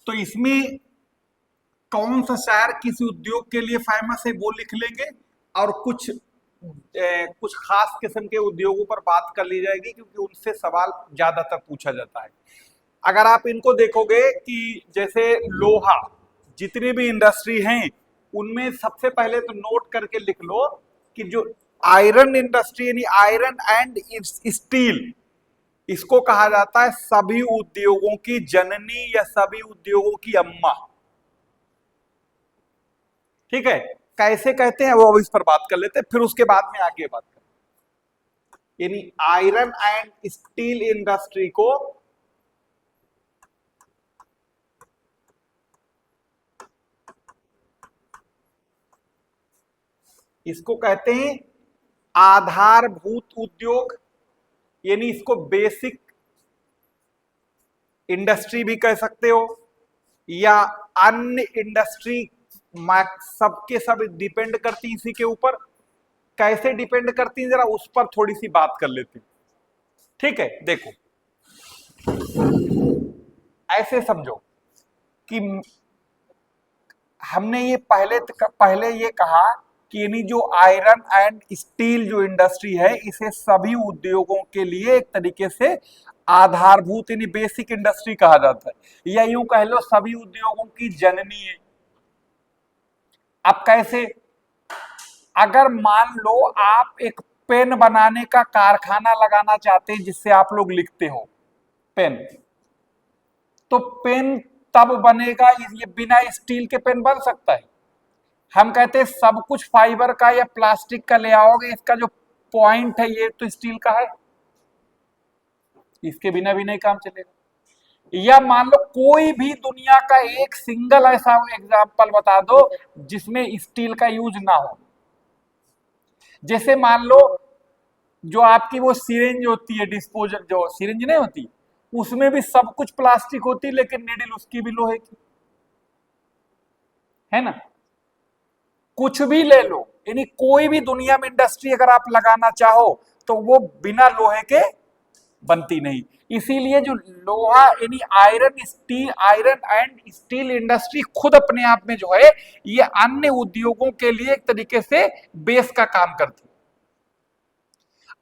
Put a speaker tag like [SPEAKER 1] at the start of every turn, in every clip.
[SPEAKER 1] तो इसमें कौन सा शहर किसी उद्योग के लिए फेमस है वो लिख लेंगे, और कुछ खास किस्म के उद्योगों पर बात कर ली जाएगी क्योंकि उनसे सवाल ज्यादातर पूछा जाता है। अगर आप इनको देखोगे कि जैसे लोहा, जितनी भी इंडस्ट्री हैं उनमें सबसे पहले तो नोट करके लिख लो कि जो आयरन इंडस्ट्री यानी आयरन एंड स्टील, इसको कहा जाता है सभी उद्योगों की जननी या सभी उद्योगों की अम्मा। ठीक है, कैसे कहते हैं वो अब इस पर बात कर लेते हैं, फिर उसके बाद में आगे बात करें। यानी आयरन एंड स्टील इंडस्ट्री को इसको कहते हैं आधारभूत उद्योग, यानी इसको बेसिक इंडस्ट्री भी कह सकते हो, या अन्य इंडस्ट्री सबके सब डिपेंड करती इसी के ऊपर। कैसे डिपेंड करती है जरा उस पर थोड़ी सी बात कर लेते हैं। ठीक है, देखो ऐसे समझो कि हमने ये पहले ये कहा कि यानी जो आयरन एंड स्टील जो इंडस्ट्री है इसे सभी उद्योगों के लिए एक तरीके से आधारभूत यानी बेसिक इंडस्ट्री कहा जाता है, या यूं कह लो सभी उद्योगों की जननी है। अब कैसे, अगर मान लो आप एक पेन बनाने का कारखाना लगाना चाहते हैं जिससे आप लोग लिखते हो पेन, तो पेन तब बनेगा, ये बिना स्टील के पेन बन सकता है? हम कहते हैं सब कुछ फाइबर का या प्लास्टिक का ले आओगे, इसका जो पॉइंट है ये तो स्टील का है, इसके बिना भी नहीं काम चलेगा। या मान लो कोई भी दुनिया का एक सिंगल ऐसा एग्जांपल बता दो जिसमें स्टील का यूज ना हो। जैसे मान लो जो आपकी वो सिरिंज होती है, डिस्पोजल जो सिरिंज नहीं होती, उसमें भी सब कुछ प्लास्टिक होती है लेकिन नीडल उसकी भी लोहे की है ना। कुछ भी ले लो, यानी कोई भी दुनिया में इंडस्ट्री अगर आप लगाना चाहो तो वो बिना लोहे के बनती नहीं। इसीलिए जो लोहा यानी आयरन एंड स्टील इंडस्ट्री खुद अपने आप में जो है ये अन्य उद्योगों के लिए एक तरीके से बेस का काम करती है।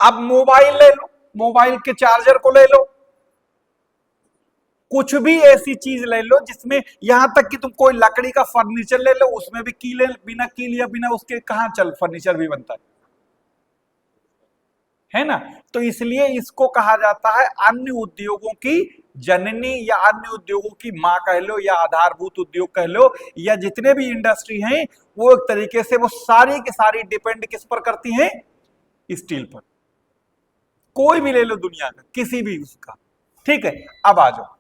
[SPEAKER 1] अब मोबाइल ले लो, मोबाइल के चार्जर को ले लो, कुछ भी ऐसी चीज ले लो जिसमें यहां तक कि तुम कोई लकड़ी का फर्नीचर ले लो, उसमें भी बिना कील या बिना उसके कहां चल फर्नीचर भी बनता है ना। तो इसलिए इसको कहा जाता है अन्य उद्योगों की जननी या अन्य उद्योगों की मां कह लो या आधारभूत उद्योग कह लो, या जितने भी इंडस्ट्री हैं वो एक तरीके से वो सारी की सारी डिपेंड किस पर करती हैं? स्टील पर। कोई भी ले लो दुनिया का किसी भी उसका। ठीक है, अब आ जाओ।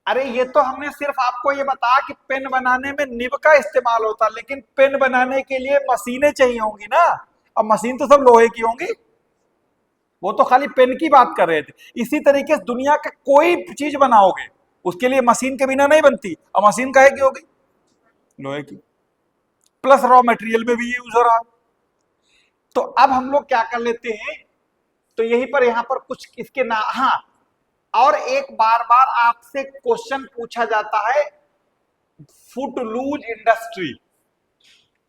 [SPEAKER 1] अरे ये तो हमने सिर्फ आपको ये बताया कि पेन बनाने में निब का इस्तेमाल होता, लेकिन पेन बनाने के लिए मशीनें चाहिए होंगी ना। अब मशीन तो सब लोहे की होंगी, वो तो खाली पेन की बात कर रहे थे। इसी तरीके से दुनिया का कोई चीज बनाओगे उसके लिए मशीन के बिना नहीं बनती, और मशीन काहे की होगी? लोहे की। प्लस रॉ मटेरियल में भी ये यूज हो रहा है। तो अब हम लोग क्या कर लेते हैं, तो यहीं पर यहां पर कुछ इसके ना, हाँ, और एक बार बार आपसे क्वेश्चन पूछा जाता है फुटलूज इंडस्ट्री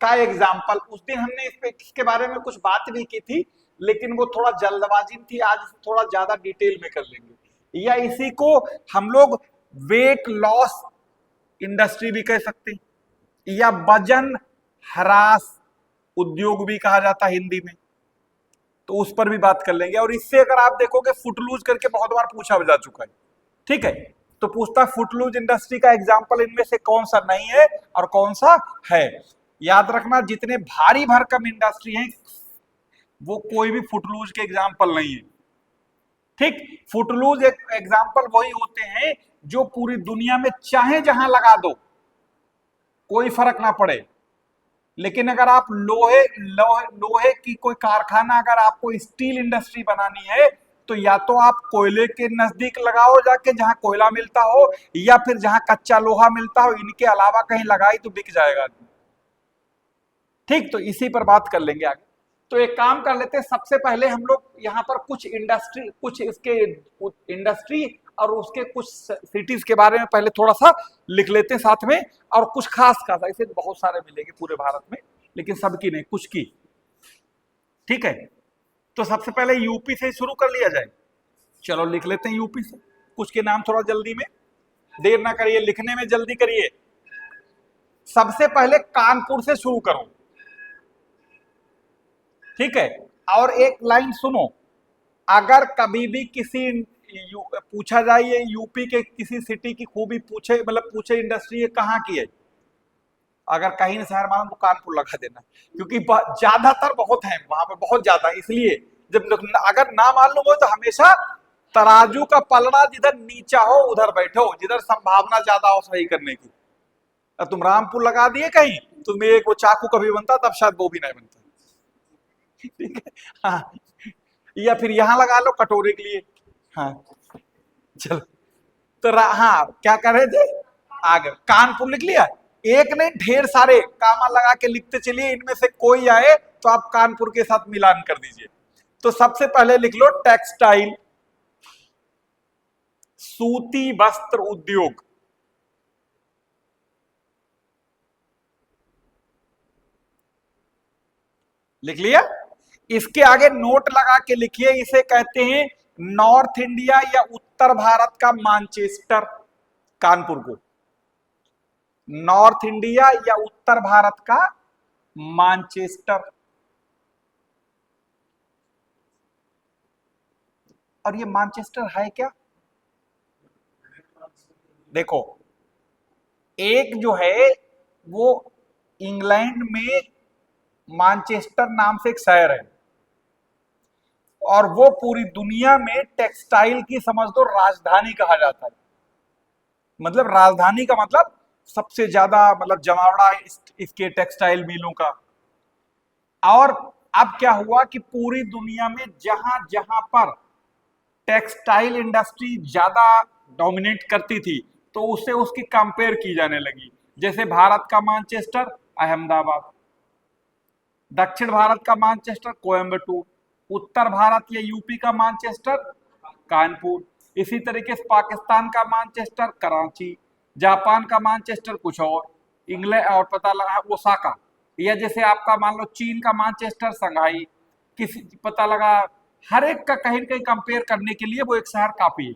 [SPEAKER 1] का एग्जाम्पल। उस दिन हमने इसके बारे में कुछ बात भी की थी लेकिन वो थोड़ा जल्दबाजी में थी, आज थोड़ा ज्यादा डिटेल में कर लेंगे। या इसी को हम लोग वेट लॉस इंडस्ट्री भी कह सकते हैं, या वजन ह्रास उद्योग भी कहा जाता है हिंदी में, तो उस पर भी बात कर लेंगे। और इससे अगर आप देखोगे फुटलूज करके बहुत बार पूछा जा चुका है। ठीक है, तो पूछता है फुटलूज इंडस्ट्री का एग्जाम्पल इनमें से कौन सा नहीं है और कौन सा है। याद रखना जितने भारी भरकम इंडस्ट्री हैं वो कोई भी फुटलूज के एग्जाम्पल नहीं है। ठीक, फुटलूज एक एग्जाम्पल वही होते हैं जो पूरी दुनिया में चाहे जहां लगा दो कोई फर्क ना पड़े। लेकिन अगर आप लोहे की कोई कारखाना अगर आपको स्टील इंडस्ट्री बनानी है तो या तो आप कोयले के नजदीक लगाओ जाके जहां कोयला मिलता हो, या फिर जहां कच्चा लोहा मिलता हो, इनके अलावा कहीं लगाई तो बिक जाएगा। ठीक, तो इसी पर बात कर लेंगे आगे। तो एक काम कर लेते हैं, सबसे पहले हम लोग यहाँ पर कुछ इंडस्ट्री और उसके कुछ सिटीज के बारे में पहले थोड़ा सा लिख लेते हैं साथ में, और कुछ खास खास, ऐसे बहुत सारे मिलेंगे पूरे भारत में, लेकिन सबकी नहीं, कुछ की। ठीक है, तो सबसे पहले यूपी से शुरू कर लिया जाए। चलो लिख लेते हैं यूपी से, कुछ के नाम थोड़ा जल्दी में, देर ना करिए, लिखने में जल्दी करिए। सबसे पहले कानपुर से शुरू करो, ठीक है। और एक लाइन सुनो, अगर कभी भी किसी पूछा जाए ये यूपी के किसी सिटी की खूबी पूछे, मतलब पूछे इंडस्ट्री ये कहाँ की है, अगर कहीं ना शहर मालूम तो कानपुर लगा देना, क्योंकि ज्यादातर बहुत है वहां पर, बहुत ज्यादा। इसलिए जब अगर ना मालूम हो तो हमेशा तराजू का पलड़ा जिधर नीचा हो उधर बैठो, जिधर संभावना ज्यादा हो सही करने की। अब तुम रामपुर लगा दिए कहीं, तुम्हें एक वो चाकू कभी बनता तब शायद वो भी नहीं बनता। ठीक है, हाँ, या फिर यहां लगा लो कटोरे के लिए। हाँ चलो, तो हाँ क्या कर रहे थे, आगे कानपुर लिख लिया। एक नहीं ढेर सारे कामा लगा के लिखते चलिए, इनमें से कोई आए तो आप कानपुर के साथ मिलान कर दीजिए। तो सबसे पहले लिख लो टेक्सटाइल, सूती वस्त्र उद्योग। लिख लिया। इसके आगे नोट लगा के लिखिए, इसे कहते हैं नॉर्थ इंडिया या उत्तर भारत का मानचेस्टर, कानपुर को नॉर्थ इंडिया या उत्तर भारत का मानचेस्टर। और ये मानचेस्टर है क्या, देखो एक जो है वो इंग्लैंड में मानचेस्टर नाम से एक शहर है, और वो पूरी दुनिया में टेक्सटाइल की समझ दो राजधानी कहा जाता है। मतलब राजधानी का मतलब सबसे ज्यादा मतलब जमावड़ा इसके टेक्सटाइल मिलों का। और अब क्या हुआ कि पूरी दुनिया में जहां जहां पर टेक्सटाइल इंडस्ट्री ज्यादा डोमिनेट करती थी, तो उससे उसकी कंपेयर की जाने लगी। जैसे भारत का मानचेस्टर अहमदाबाद, दक्षिण भारत का मानचेस्टर कोयम्बटूर, उत्तर भारत या यूपी का मानचेस्टर कानपुर, इसी तरीके से पाकिस्तान का मानचेस्टर कराची, जापान का मानचेस्टर कुछ और, इंग्लैंड और पता लगा ओसाका, या जैसे आपका मान लो चीन का मानचेस्टर संघाई, किसी पता लगा, हर एक का कहीं कहीं कंपेयर करने के लिए वो एक शहर काफी है।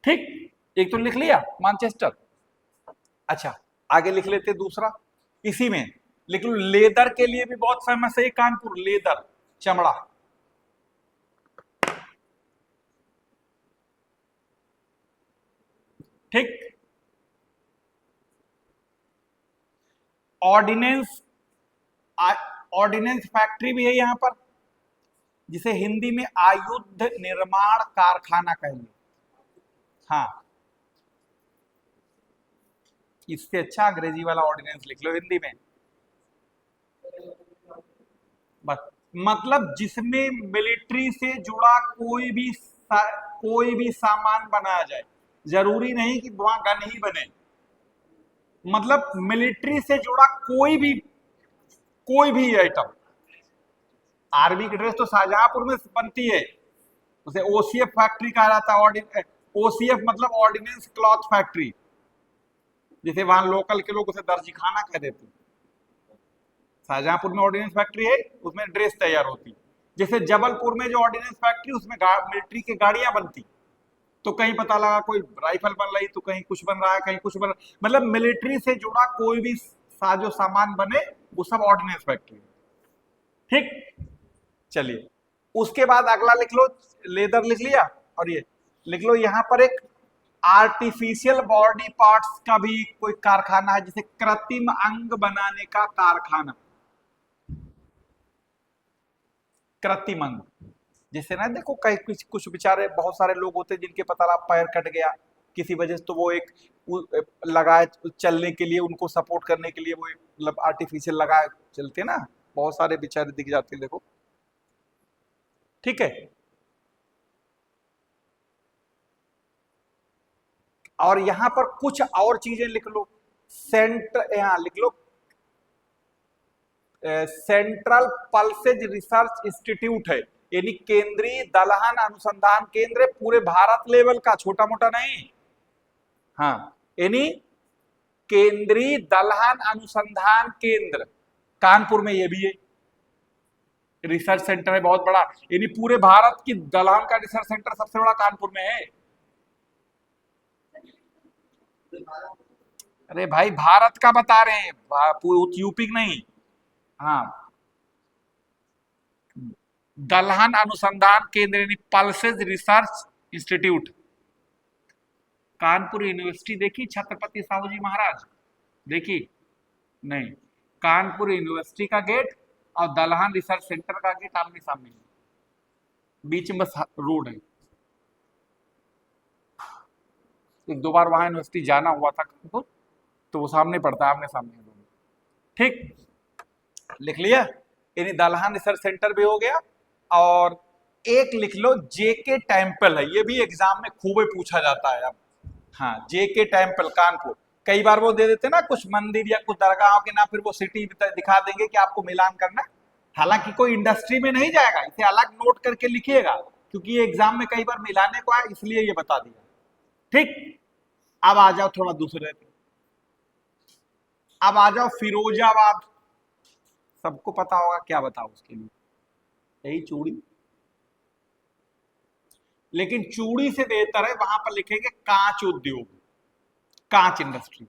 [SPEAKER 1] ठीक, एक तो लिख लिया मानचेस्टर। अच्छा आगे लिख लेते दूसरा, इसी में लिख लो लेदर के लिए भी बहुत फेमस है कानपुर, लेदर चमड़ा। ठीक, ऑर्डिनेंस, ऑर्डिनेंस फैक्ट्री भी है यहां पर, जिसे हिंदी में आयुध निर्माण कारखाना कहेंगे। हाँ, इससे अच्छा अंग्रेजी वाला ऑर्डिनेंस लिख लो हिंदी में, बस मतलब जिसमें मिलिट्री से जुड़ा कोई भी सामान बनाया जाए, जरूरी नहीं कि वहां गन ही बने, मतलब मिलिट्री से जुड़ा कोई भी आइटम। आर्मी की ड्रेस तो शाहजहांपुर में बनती है, उसे ओसीएफ फैक्ट्री कहा जाता है। ओसीएफ मतलब ऑर्डिनेंस क्लॉथ फैक्ट्री, जिसे वहां लोकल के लोग उसे दर्जी खाना कह देते हैं। शाहजहांपुर में ऑर्डिनेंस फैक्ट्री है, उसमें ड्रेस तैयार होती। जैसे जबलपुर में जो ऑर्डिनेंस फैक्ट्री, उसमें मिलिट्री की गाड़ियां बनती, तो कहीं पता लगा कोई राइफल बन रही, तो कहीं कुछ बन रहा है, कहीं कुछ बन रहा, मतलब मिलिट्री से जुड़ा कोई भी साजो सामान बने वो सब ऑर्डिनेंस फैक्ट्री। ठीक, चलिए उसके बाद अगला लिख लो, लेदर लिख लिया, और ये लिख लो यहां पर एक आर्टिफिशियल बॉडी पार्ट्स का भी कोई कारखाना है, जिसे कृत्रिम अंग बनाने का कारखाना, कृत्रिम अंग। जैसे ना देखो कई कुछ बेचारे बहुत सारे लोग होते हैं जिनके पता लगा पैर कट गया किसी वजह से, तो वो एक लगाए चलने के लिए, उनको सपोर्ट करने के लिए वो मतलब आर्टिफिशियल लगाए चलते ना, बहुत सारे बेचारे दिख जाते हैं देखो। ठीक है, और यहां पर कुछ और चीजें लिख लो, यहां लिख लो सेंट्रल पल्सेज रिसर्च इंस्टीट्यूट है, यानी केंद्रीय दलहन अनुसंधान केंद्र, पूरे भारत लेवल का, छोटा मोटा नहीं। हाँ, यानी केंद्रीय दलहन अनुसंधान केंद्र कानपुर में, ये भी है रिसर्च सेंटर है बहुत बड़ा। यानी पूरे भारत की दलहन का रिसर्च सेंटर सबसे बड़ा कानपुर में है। अरे भाई भारत का बता रहे हैं, यूपी नहीं। हाँ, दलहन अनुसंधान केंद्र यानी pulses research institute, Kanpur university देखी, छत्रपति साहू महाराज देखी नहीं, कानपुर यूनिवर्सिटी का गेट और दलहन रिसर्च सेंटर का गेट आमने सामने, बीच में बस रोड है। एक दो बार वहां यूनिवर्सिटी जाना हुआ था कानपुर, तो वो सामने पड़ता है, आमने सामने दोनों। ठीक, लिख लिया। यानी दलहन रिसर्च सेंटर भी हो गया। और एक लिख लो जेके टेम्पल है, ये भी एग्जाम में खूब पूछा जाता है अब। हाँ, जेके टेम्पल कानपुर, कई बार वो दे देते ना कुछ मंदिर या कुछ दरगाहों के नाम, फिर वो सिटी दिखा देंगे कि आपको मिलान करना। हालांकि कोई इंडस्ट्री में नहीं जाएगा, इसे अलग नोट करके लिखिएगा, क्योंकि ये एग्जाम में कई बार मिलाने को आया, इसलिए ये बता दिया। ठीक, अब आ जाओ थोड़ा दूसरे पे। अब आ जाओ फिरोजाबाद, सबको पता होगा, क्या बताओ उसके लिए, यही चूड़ी। लेकिन चूड़ी से बेहतर है वहां पर लिखेंगे कांच उद्योग, कांच इंडस्ट्री,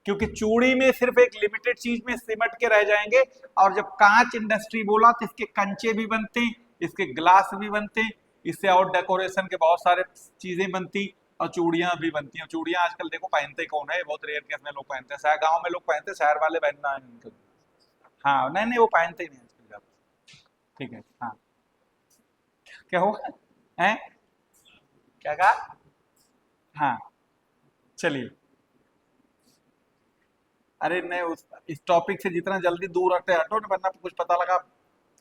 [SPEAKER 1] क्योंकि चूड़ी में सिर्फ एक लिमिटेड चीज में सिमट के रह जाएंगे। और जब कांच इंडस्ट्री बोला तो इसके कंचे भी बनते, इसके ग्लास भी बनते, इससे और डेकोरेशन के बहुत सारे चीजें बनती, और चूड़ियां भी बनती हैं। चूड़ियां आजकल देखो पहनते कौन है, बहुत रेयर केस में लोग पहनते हैं, शहर गांव में लोग पहनते हैं, शहर वाले पहनना है। हाँ, नहीं नहीं, वो पहनते ही नहीं आजकल ज्यादा। ठीक है, हाँ, क्या हुआ है, क्या कहा? हाँ, चलिए। अरे नहीं, इस टॉपिक से जितना जल्दी दूर हटे हटो ना, वरना कुछ पता लगा।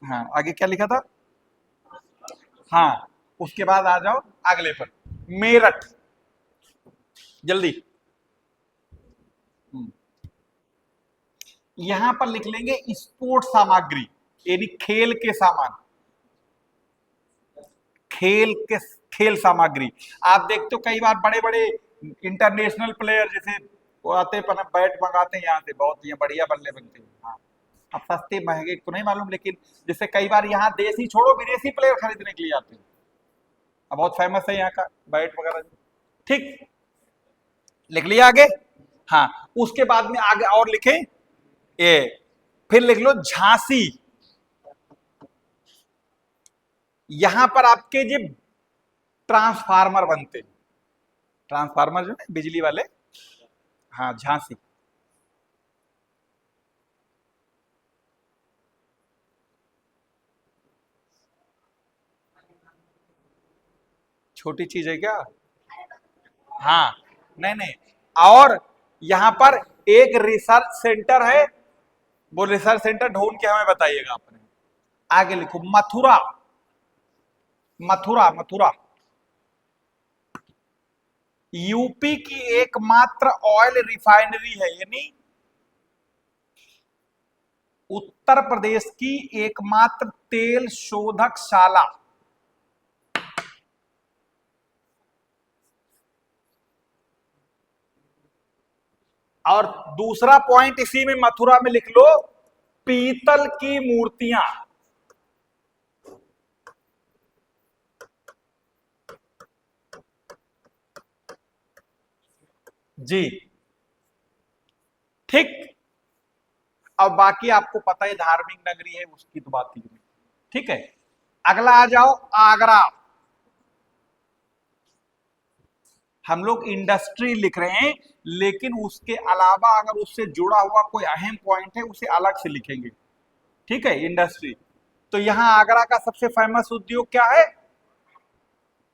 [SPEAKER 1] हाँ, आगे क्या लिखा था? हाँ, उसके बाद आ जाओ अगले पर, मेरठ, जल्दी। यहां पर लिख लेंगे स्पोर्ट सामग्री, यानी खेल के सामान, खेल के, खेल सामग्री। आप देखते हो कई बार बड़े बड़े इंटरनेशनल प्लेयर जैसे वो आते हैं, बैट मंगाते हैं यहाँ से, बहुत ये बढ़िया बल्ले बनते हैं। हाँ, अब सस्ते महंगे तो नहीं मालूम, लेकिन जैसे कई बार यहाँ देसी छोड़ो विदेशी प्लेयर खरीदने के लिए आते हैं, अब बहुत फेमस है यहाँ का बैट वगैरह। ठीक, लिख लिया आगे। हाँ, उसके बाद में आगे और लिखे, ये फिर लिख लो झांसी। यहां पर आपके जो ट्रांसफार्मर बनते, ट्रांसफार्मर जो है बिजली वाले, हाँ, झांसी। छोटी चीज है क्या? हाँ, नहीं नहीं, और यहां पर एक रिसर्च सेंटर है, वो रिसर्च सेंटर ढूंढ के हमें बताइएगा आपने। आगे लिखो मथुरा, मथुरा, मथुरा यूपी की एकमात्र ऑयल रिफाइनरी है, यानी उत्तर प्रदेश की एकमात्र तेल शोधक शाला। और दूसरा पॉइंट इसी में मथुरा में लिख लो, पीतल की मूर्तियां। जी, ठीक। अब बाकी आपको पता है धार्मिक नगरी है, उसकी तो बात ही नहीं। ठीक है, अगला आ जाओ आगरा। हम लोग इंडस्ट्री लिख रहे हैं, लेकिन उसके अलावा अगर उससे जुड़ा हुआ कोई अहम पॉइंट है उसे अलग से लिखेंगे। ठीक है, इंडस्ट्री। तो यहां आगरा का सबसे फेमस उद्योग क्या है?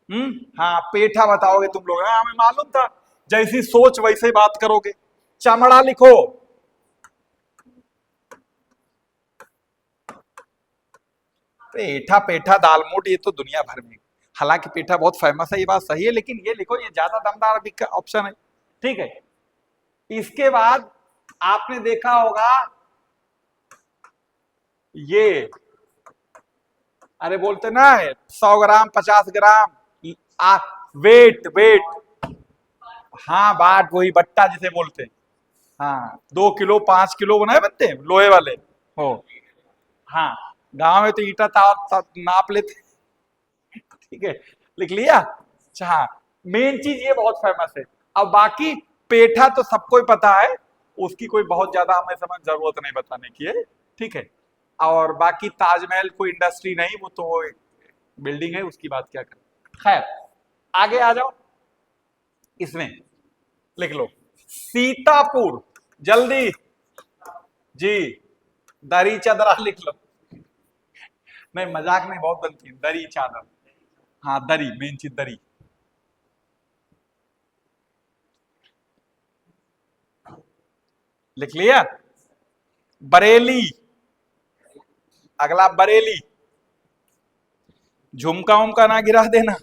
[SPEAKER 1] हाँ, पेठा बताओगे तुम लोग, हाँ, हमें मालूम था, जैसी सोच वैसे बात करोगे। चमड़ा लिखो, पेठा, पेठा दालमोट, ये तो दुनिया भर में, हालांकि पेठा बहुत फेमस है, ये बात सही है, लेकिन ये लिखो, ये ज्यादा दमदार ऑप्शन है। ठीक है, इसके बाद आपने देखा होगा ये अरे बोलते ना है 100 ग्राम 50 ग्राम। आ, वेट वेट। हाँ बाट, वही बट्टा जिसे बोलते हैं। हाँ 2 किलो 5 किलो बनाए बनते हैं लोहे वाले। हो। हाँ गांव में तो ईटा नाप लेते। ठीक है, लिख लिया। अच्छा हाँ, मेन चीज ये बहुत फेमस है। अब बाकी पेठा तो सबको ही पता है, उसकी कोई बहुत ज्यादा हमें समझ जरूरत नहीं बताने की है। ठीक है। और बाकी ताजमहल कोई इंडस्ट्री नहीं, वो तो वो एक बिल्डिंग है, उसकी बात क्या करें। खैर, आगे आ जाओ। इसमें लिख लो सीतापुर, जल्दी जी। दरी चदरा लिख लो। नहीं मजाक नहीं, बहुत बनती है दरी चादर। हाँ दरी, मेन चीज दरी। लिख लिया। बरेली, अगला बरेली। झुमका उमका ना गिरा देना।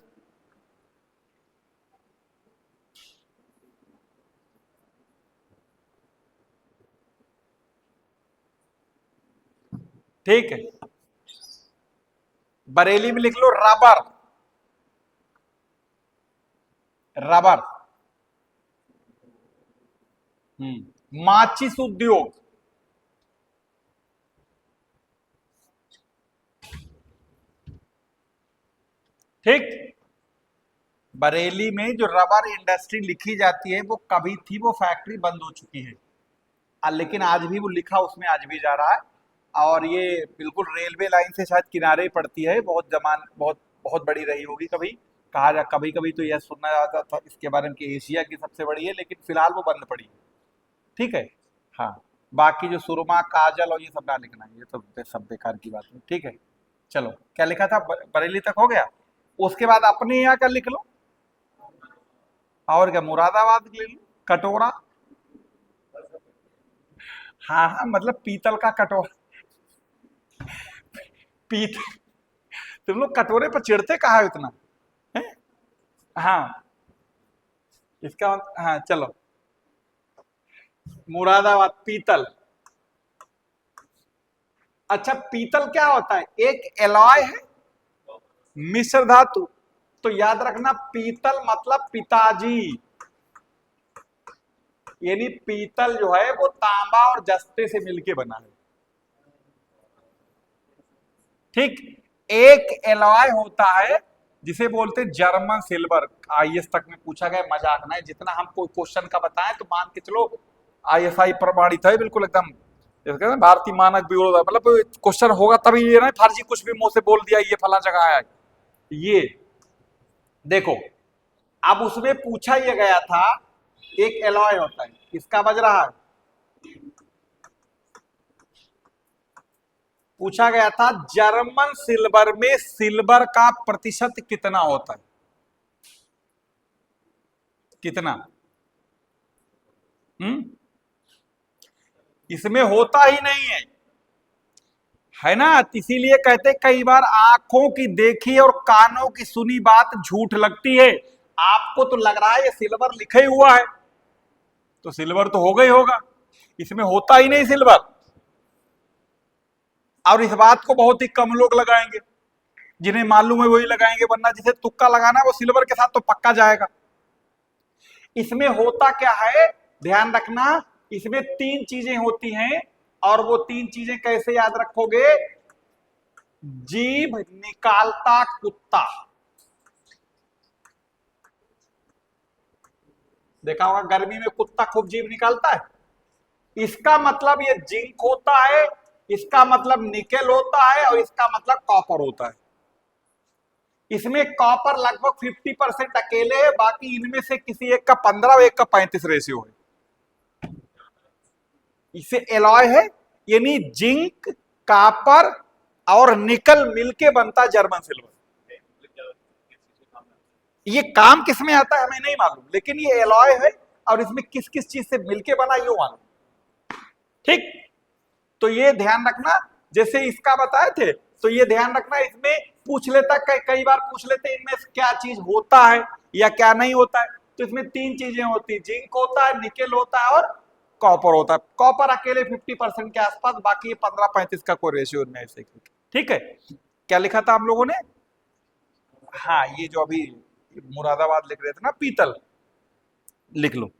[SPEAKER 1] ठीक है, बरेली में लिख लो रबर। रबर। माचिस उद्योग। ठीक। बरेली में जो रबर इंडस्ट्री लिखी जाती है वो कभी थी, वो फैक्ट्री बंद हो चुकी है। लेकिन आज भी वो लिखा उसमें आज भी जा रहा है। और ये बिल्कुल रेलवे लाइन से शायद किनारे ही पड़ती है, बहुत जमान बहुत बहुत बड़ी रही होगी कभी। कहा जा कभी कभी तो यह सुनना जाता था इसके बारे में कि एशिया की सबसे बड़ी है, लेकिन फिलहाल वो बंद पड़ी है। ठीक है। हाँ, बाकी जो सुरमा काजल और ये सब ना लिखना है, ये तो सब बेकार की बात है। ठीक है। चलो, क्या लिखा था, बरेली तक हो गया। उसके बाद अपने यहाँ का लिख लो। और क्या, मुरादाबाद ले लो। कटोरा। हाँ हाँ, मतलब पीतल का कटोरा। पीत तुम लोग कटोरे पर चिढ़ते कहा हो इतना है? हाँ, हाँ चलो। मुरादाबाद पीतल। अच्छा, पीतल क्या होता है, एक एलॉय है, मिश्र धातु। तो याद रखना पीतल मतलब पिताजी। यानी पीतल जो है वो तांबा और जस्ते से मिलके बना है। ठीक। एक एलॉय होता है जिसे बोलते हैं जर्मन सिल्वर। आईएएस तक में पूछा गया, मजाक ना है, जितना हम कोई क्वेश्चन का बताएं तो मान के चलो आईएसआई प्रमाणित है बिल्कुल एकदम। भारतीय मानक ब्यूरो, मतलब क्वेश्चन होगा तभी, ये ना फर्जी कुछ भी मुंह से बोल दिया ये फला जगह आया। ये देखो, अब उसमें पूछा ये गया था, एक एलॉय होता है, किसका बज रहा है, पूछा गया था जर्मन सिल्वर में सिल्वर का प्रतिशत कितना होता है, कितना। हम्म, इसमें होता ही नहीं है ना। इसीलिए कहते कई बार आंखों की देखी और कानों की सुनी बात झूठ लगती है। आपको तो लग रहा है ये सिल्वर लिखा ही हुआ है, तो सिल्वर तो होगा ही होगा। इसमें होता ही नहीं सिल्वर। और इस बात को बहुत ही कम लोग लगाएंगे, जिन्हें मालूम है वही लगाएंगे, वरना जिसे तुक्का लगाना है वो सिल्वर के साथ तो पक्का जाएगा। इसमें होता क्या है, ध्यान रखना, इसमें तीन चीजें होती हैं। और वो तीन चीजें कैसे याद रखोगे, जीभ निकालता कुत्ता। देखा होगा गर्मी में कुत्ता खूब जीभ निकालता है, इसका मतलब ये जिंक होता है, इसका मतलब निकेल होता है, और इसका मतलब कॉपर होता है। इसमें कॉपर लगभग 50% अकेले है, बाकी इनमें से किसी एक का 15 और एक का 35 रेशियो है। इसे एलॉय है, यानी जिंक कॉपर और निकल मिलके बनता जर्मन सिल्वर। ये काम किस में आता है हमें नहीं मालूम, लेकिन ये एलॉय है, और इसमें किस किस चीज से मिलके बना ये मालूम। ठीक। तो ये ध्यान रखना, जैसे इसका बताए थे, तो ये ध्यान रखना, इसमें पूछ लेता, कई बार पूछ लेते इनमें क्या चीज होता है या क्या नहीं होता है। तो इसमें तीन चीजें होती, जिंक होता है, निकेल होता है, और कॉपर होता है। कॉपर अकेले 50% के आसपास, बाकी 15-35 का कोई रेशियो में ऐसे। ठीक है। क्या लिखा था हम लोगों ने? हाँ, ये जो अभी मुरादाबाद लिख रहे थे ना, पीतल, लिख लो।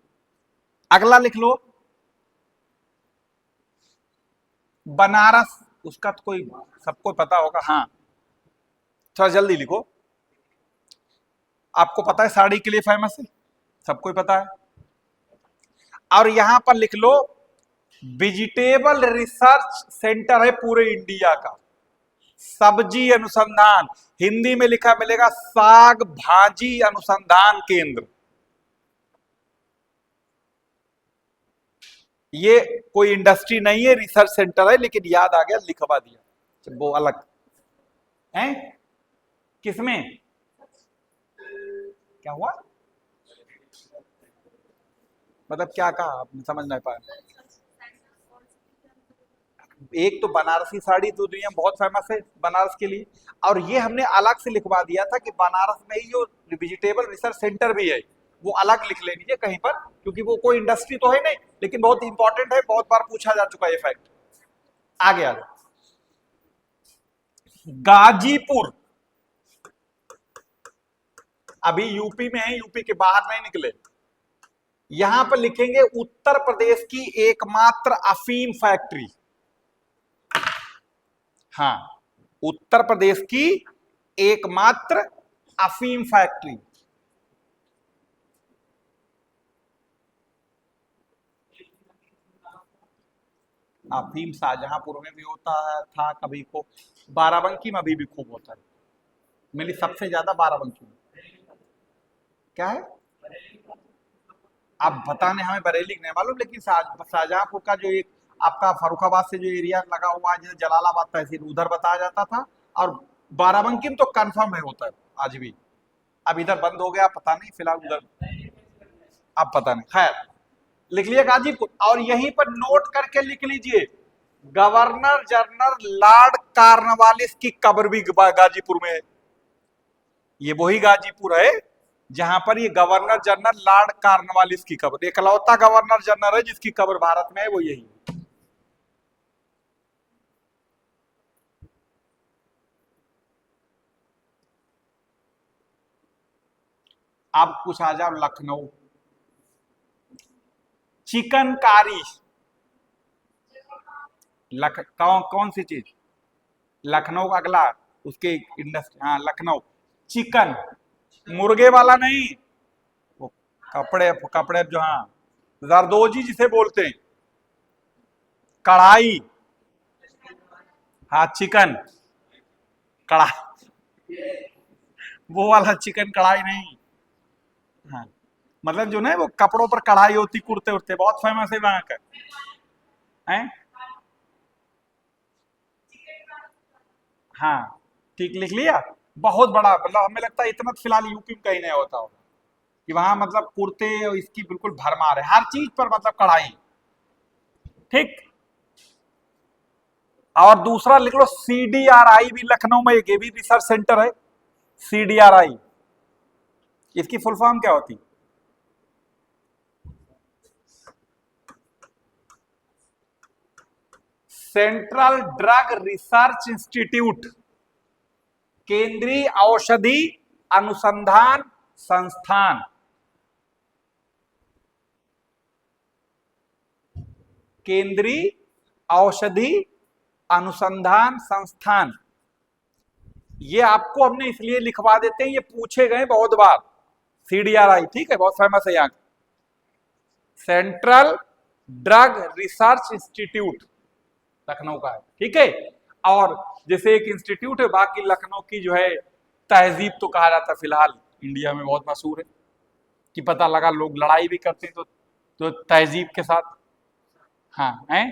[SPEAKER 1] अगला लिख लो, बनारस। उसका तो कोई सबको पता होगा। हाँ, थोड़ा जल्दी लिखो। आपको पता है साड़ी के लिए फेमस है, सबको ही पता है। और यहां पर लिख लो, वेजिटेबल रिसर्च सेंटर है पूरे इंडिया का, सब्जी अनुसंधान। हिंदी में लिखा मिलेगा साग भाजी अनुसंधान केंद्र। ये कोई इंडस्ट्री नहीं है, रिसर्च सेंटर है, लेकिन याद आ गया, लिखवा दिया। वो अलग है। किसमें क्या हुआ? मतलब क्या कहा आपने, समझ नहीं पाया। एक तो बनारसी साड़ी तो दुनिया में बहुत फेमस है बनारस के लिए, और ये हमने अलग से लिखवा दिया था कि बनारस में ही जो वेजिटेबल रिसर्च सेंटर भी है, वो अलग लिख लेंगे कहीं पर, क्योंकि वो कोई इंडस्ट्री तो है नहीं, लेकिन बहुत इंपॉर्टेंट है, बहुत बार पूछा जा चुका है ये फैक्ट। आगे आगे, गाजीपुर। अभी यूपी में है, यूपी के बाहर नहीं निकले। यहां पर लिखेंगे उत्तर प्रदेश की एकमात्र अफीम फैक्ट्री। हाँ, उत्तर प्रदेश की एकमात्र अफीम फैक्ट्री। अफीम शाहजहांपुर में भी होता है, था कभी को, बाराबंकी में अभी भी खूब होता है। मिली सबसे ज्यादा बाराबंकी में। क्या है? आप बताने, हमें बरेली नहीं मालूम, लेकिन शाहजहांपुर का जो एक आपका फरुखाबाद से जो एरिया लगा हुआ है, जैसे जलालाबाद तहसील, उधर बताया जाता था। और बाराबंकी में तो कंफर्म है, होता है आज भी। अब इधर बंद हो गया, पता नहीं, फिलहाल उधर अब पता नहीं। खैर, लिख लिया गाजीपुर, और यहीं पर नोट करके लिख लीजिए, गवर्नर जनरल लॉर्ड कार्नवालिस की कब्र भी गाजीपुर में है। ये वही गाजीपुर है जहां पर ये गवर्नर जनरल लॉर्ड कार्नवालिस की कब्र, इकलौता गवर्नर जनरल है जिसकी कब्र भारत में है, वो यही। अब कुछ आ जाओ लखनऊ, चिकनकारी। कौन सी चीज? लखनऊ अगला, उसके इंडस्ट्री। हाँ, लखनऊ चिकन, मुर्गे वाला नहीं, वो कपड़े कपड़े जो, हाँ, जरदोजी जिसे बोलते हैं, कढ़ाई। हाँ, चिकन कढ़ाई, वो वाला चिकन कढ़ाई नहीं। हाँ, मतलब जो ना वो कपड़ों पर कढ़ाई होती, कुर्ते उड़ते, बहुत फेमस है वहां का है। हाँ, ठीक, लिख लिया। बहुत बड़ा, मतलब हमें लगता है इतना तो फिलहाल यूपी में कहीं नहीं होता होगा, कि वहां मतलब कुर्ते और इसकी बिल्कुल भरमार है, हर चीज पर मतलब कढ़ाई। ठीक। और दूसरा लिख लो, सीडीआरआई भी लखनऊ में एक, ये भी रिसर्च सेंटर है। सीडीआरआई, इसकी फुल फॉर्म क्या होती? सेंट्रल ड्रग रिसर्च इंस्टीट्यूट, केंद्रीय औषधि अनुसंधान संस्थान। केंद्रीय औषधि अनुसंधान संस्थान, ये आपको हमने इसलिए लिखवा देते हैं, ये पूछे गए बहुत बार। सीडीआरआई, ठीक है, बहुत फेमस है यहाँ। Central drug research institute Lucknow का है, ठीक है। और जैसे एक इंस्टीट्यूट है, बाकी लखनऊ की जो है तहजीब तो कहा जाता है, फिलहाल इंडिया में बहुत मशहूर है, कि पता लगा लोग लड़ाई भी करते हैं तो तहजीब के साथ। हाँ है।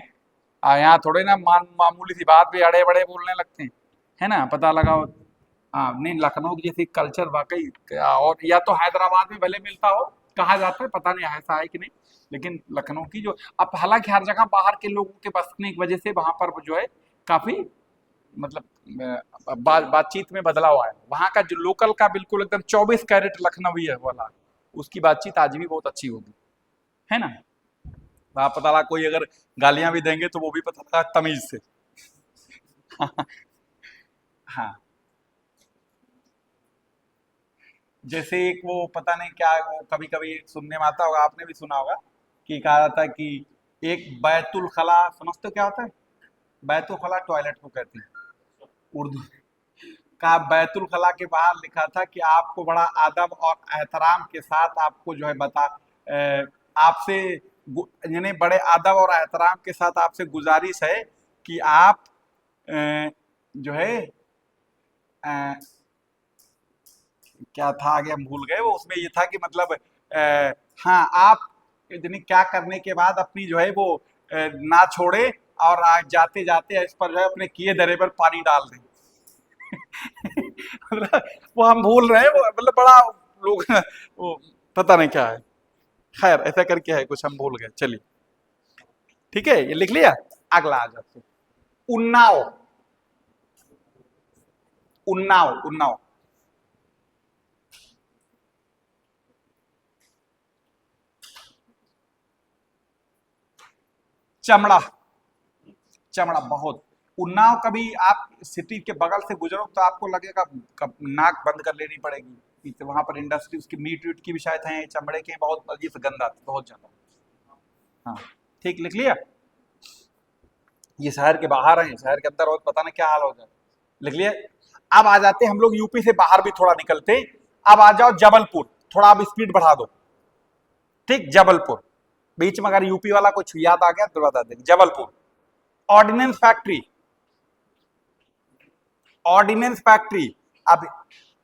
[SPEAKER 1] यहाँ थोड़े ना मामूली सी बात भी अड़े बड़े बोलने लगते हैं, है ना, पता लगाओ। हाँ नहीं, लखनऊ की जैसी कल्चर वाकई, और या तो हैदराबाद में भले मिलता हो, कहा जाता है, पता नहीं ऐसा है कि नहीं, लेकिन लखनऊ की जो, अब हालांकि हर जगह बाहर के लोगों के बसने की वजह से वहां पर जो है काफी, मतलब बातचीत में बदलाव आया। वहां का जो लोकल का बिल्कुल एकदम 24 कैरेट लखनवी है वाला, उसकी बातचीत आज भी बहुत अच्छी होगी, है ना। वहां पता लगा कोई अगर गालियां भी देंगे तो वो भी पता लगा तमीज से। हाँ, जैसे एक वो पता नहीं क्या, वो कभी कभी सुनने में आता होगा, आपने भी सुना होगा कि कहा जाता है कि एक बैतुल खला, समझते हो क्या होता है? बैतुल खला टॉयलेट को कहते हैं उर्दू का। बैतुल खला के बाहर लिखा था कि आपको बड़ा अदब और एहतराम के साथ आपको जो है आपसे यानी बड़े अदब और एहतराम के साथ आपसे गुजारिश है कि आप जो है क्या था आगे हम भूल गए, वो उसमें ये था कि मतलब हाँ आप यानी क्या करने के बाद अपनी जो है वो ना छोड़े और जाते जाते इस पर जो है अपने किए दरे पर पानी डाल दें। मतलब वो हम भूल रहे हैं, वो मतलब बड़ा लोग वो पता नहीं क्या है, खैर ऐसा करके है कुछ, हम भूल गए, चलिए ठीक है, ये लिख लिया। अगला आ जाते हैं। उन्नाव। उन्नाव, उन्नाव। चमड़ा। चमड़ा बहुत। उन्नाव कभी आप सिटी के बगल से गुजरो तो आपको लगेगा नाक बंद कर लेनी पड़ेगी, तो वहां पर इंडस्ट्री उसकी मीट वीट की भी शायद है, चमड़े के बहुत अजीब से गंदा आती बहुत ज्यादा। हाँ, ठीक, लिख लिया। ये शहर के बाहर है, शहर के अंदर और पता नहीं क्या हाल हो जाए। लिख लिया। अब आ जाते हम लोग यूपी से बाहर भी थोड़ा निकलते। अब आ जाओ जबलपुर, थोड़ा अब स्पीड बढ़ा दो। ठीक, जबलपुर। बीच में अगर यूपी वाला कुछ याद आ गया तो बता देंगे। Jabalpur. Ordnance factory. Ordnance factory. अभी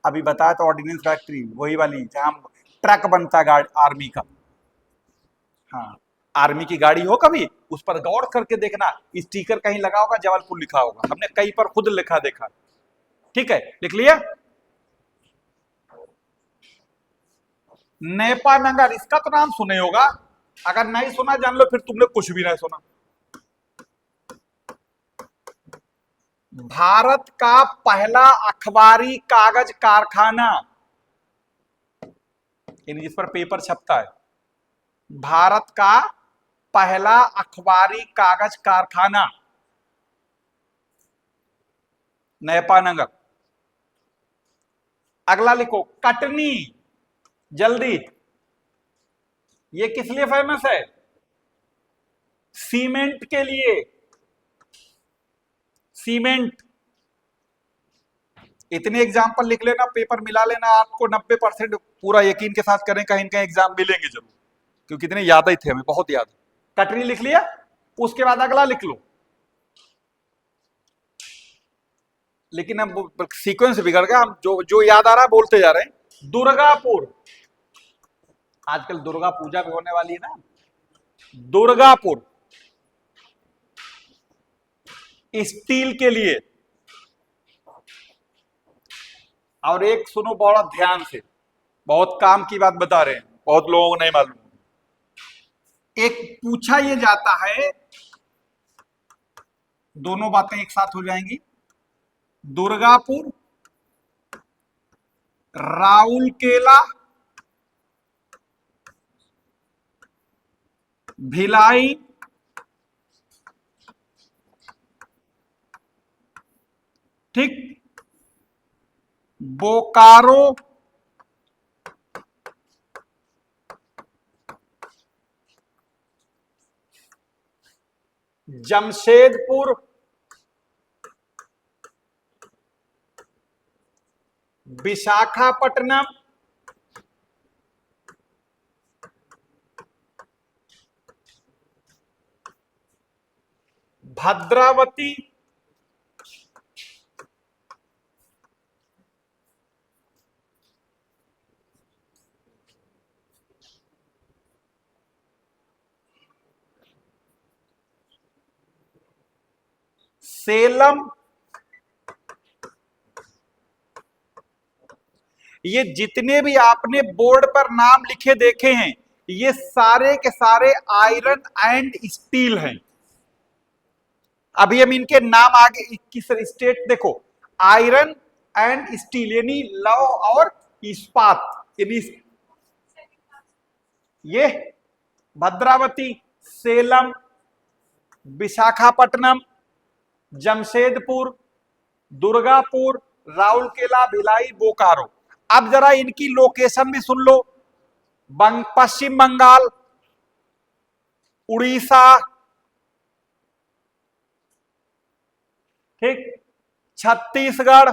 [SPEAKER 1] अभी बताया तो ऑर्डिनेंस फैक्ट्री वही वाली जहां ट्रक बनता गाड़ी आर्मी का। हाँ, आर्मी की गाड़ी हो कभी उस पर गौर करके देखना, स्टिकर कहीं लगा होगा जबलपुर लिखा होगा, हमने कई पर खुद लिखा देखा। ठीक है, लिख लिया। नेपा नगर, इसका तो नाम सुने होगा, अगर नहीं सुना जान लो फिर तुमने कुछ भी नहीं सुना। भारत का पहला अखबारी कागज कारखाना, यानी जिस पर पेपर छपता है, भारत का पहला अखबारी कागज कारखाना नेपानगर। अगला लिखो कटनी। जल्दी। ये किस लिए फेमस है? सीमेंट के लिए। सीमेंट। इतने एग्जाम्पल लिख लेना, पेपर मिला लेना, आपको 90% पूरा यकीन के साथ करें कहीं कहीं एग्जाम मिलेंगे जरूर, क्योंकि इतने याद ही थे हमें, बहुत याद। कटनी लिख लिया। उसके बाद अगला लिख लो, लेकिन अब सीक्वेंस बिगड़ गया, हम जो जो याद आ रहा है बोलते जा रहे हैं। दुर्गापुर। आजकल दुर्गा पूजा भी होने वाली है ना। दुर्गापुर। स्टील के लिए। और एक सुनो बड़ा ध्यान से, बहुत काम की बात बता रहे हैं, बहुत लोगों को नहीं मालूम। एक पूछा ये जाता है, दोनों बातें एक साथ हो जाएंगी। दुर्गापुर, राउरकेला, भिलाई, ठीक, बोकारो, जमशेदपुर, विशाखापट्टनम, भद्रावती, सेलम। ये जितने भी आपने बोर्ड पर नाम लिखे देखे हैं, ये सारे के सारे आयरन एंड स्टील हैं। अभी हम इनके नाम आगे 21 स्टेट देखो, आयरन एंड स्टील यानी लौ और इस्पात, यानी ये भद्रावती, सेलम, विशाखापट्टनम, जमशेदपुर, दुर्गापुर, राउरकेला, भिलाई, बोकारो। अब जरा इनकी लोकेशन भी सुन लो। पश्चिम बंगाल, उड़ीसा, ठीक, छत्तीसगढ़,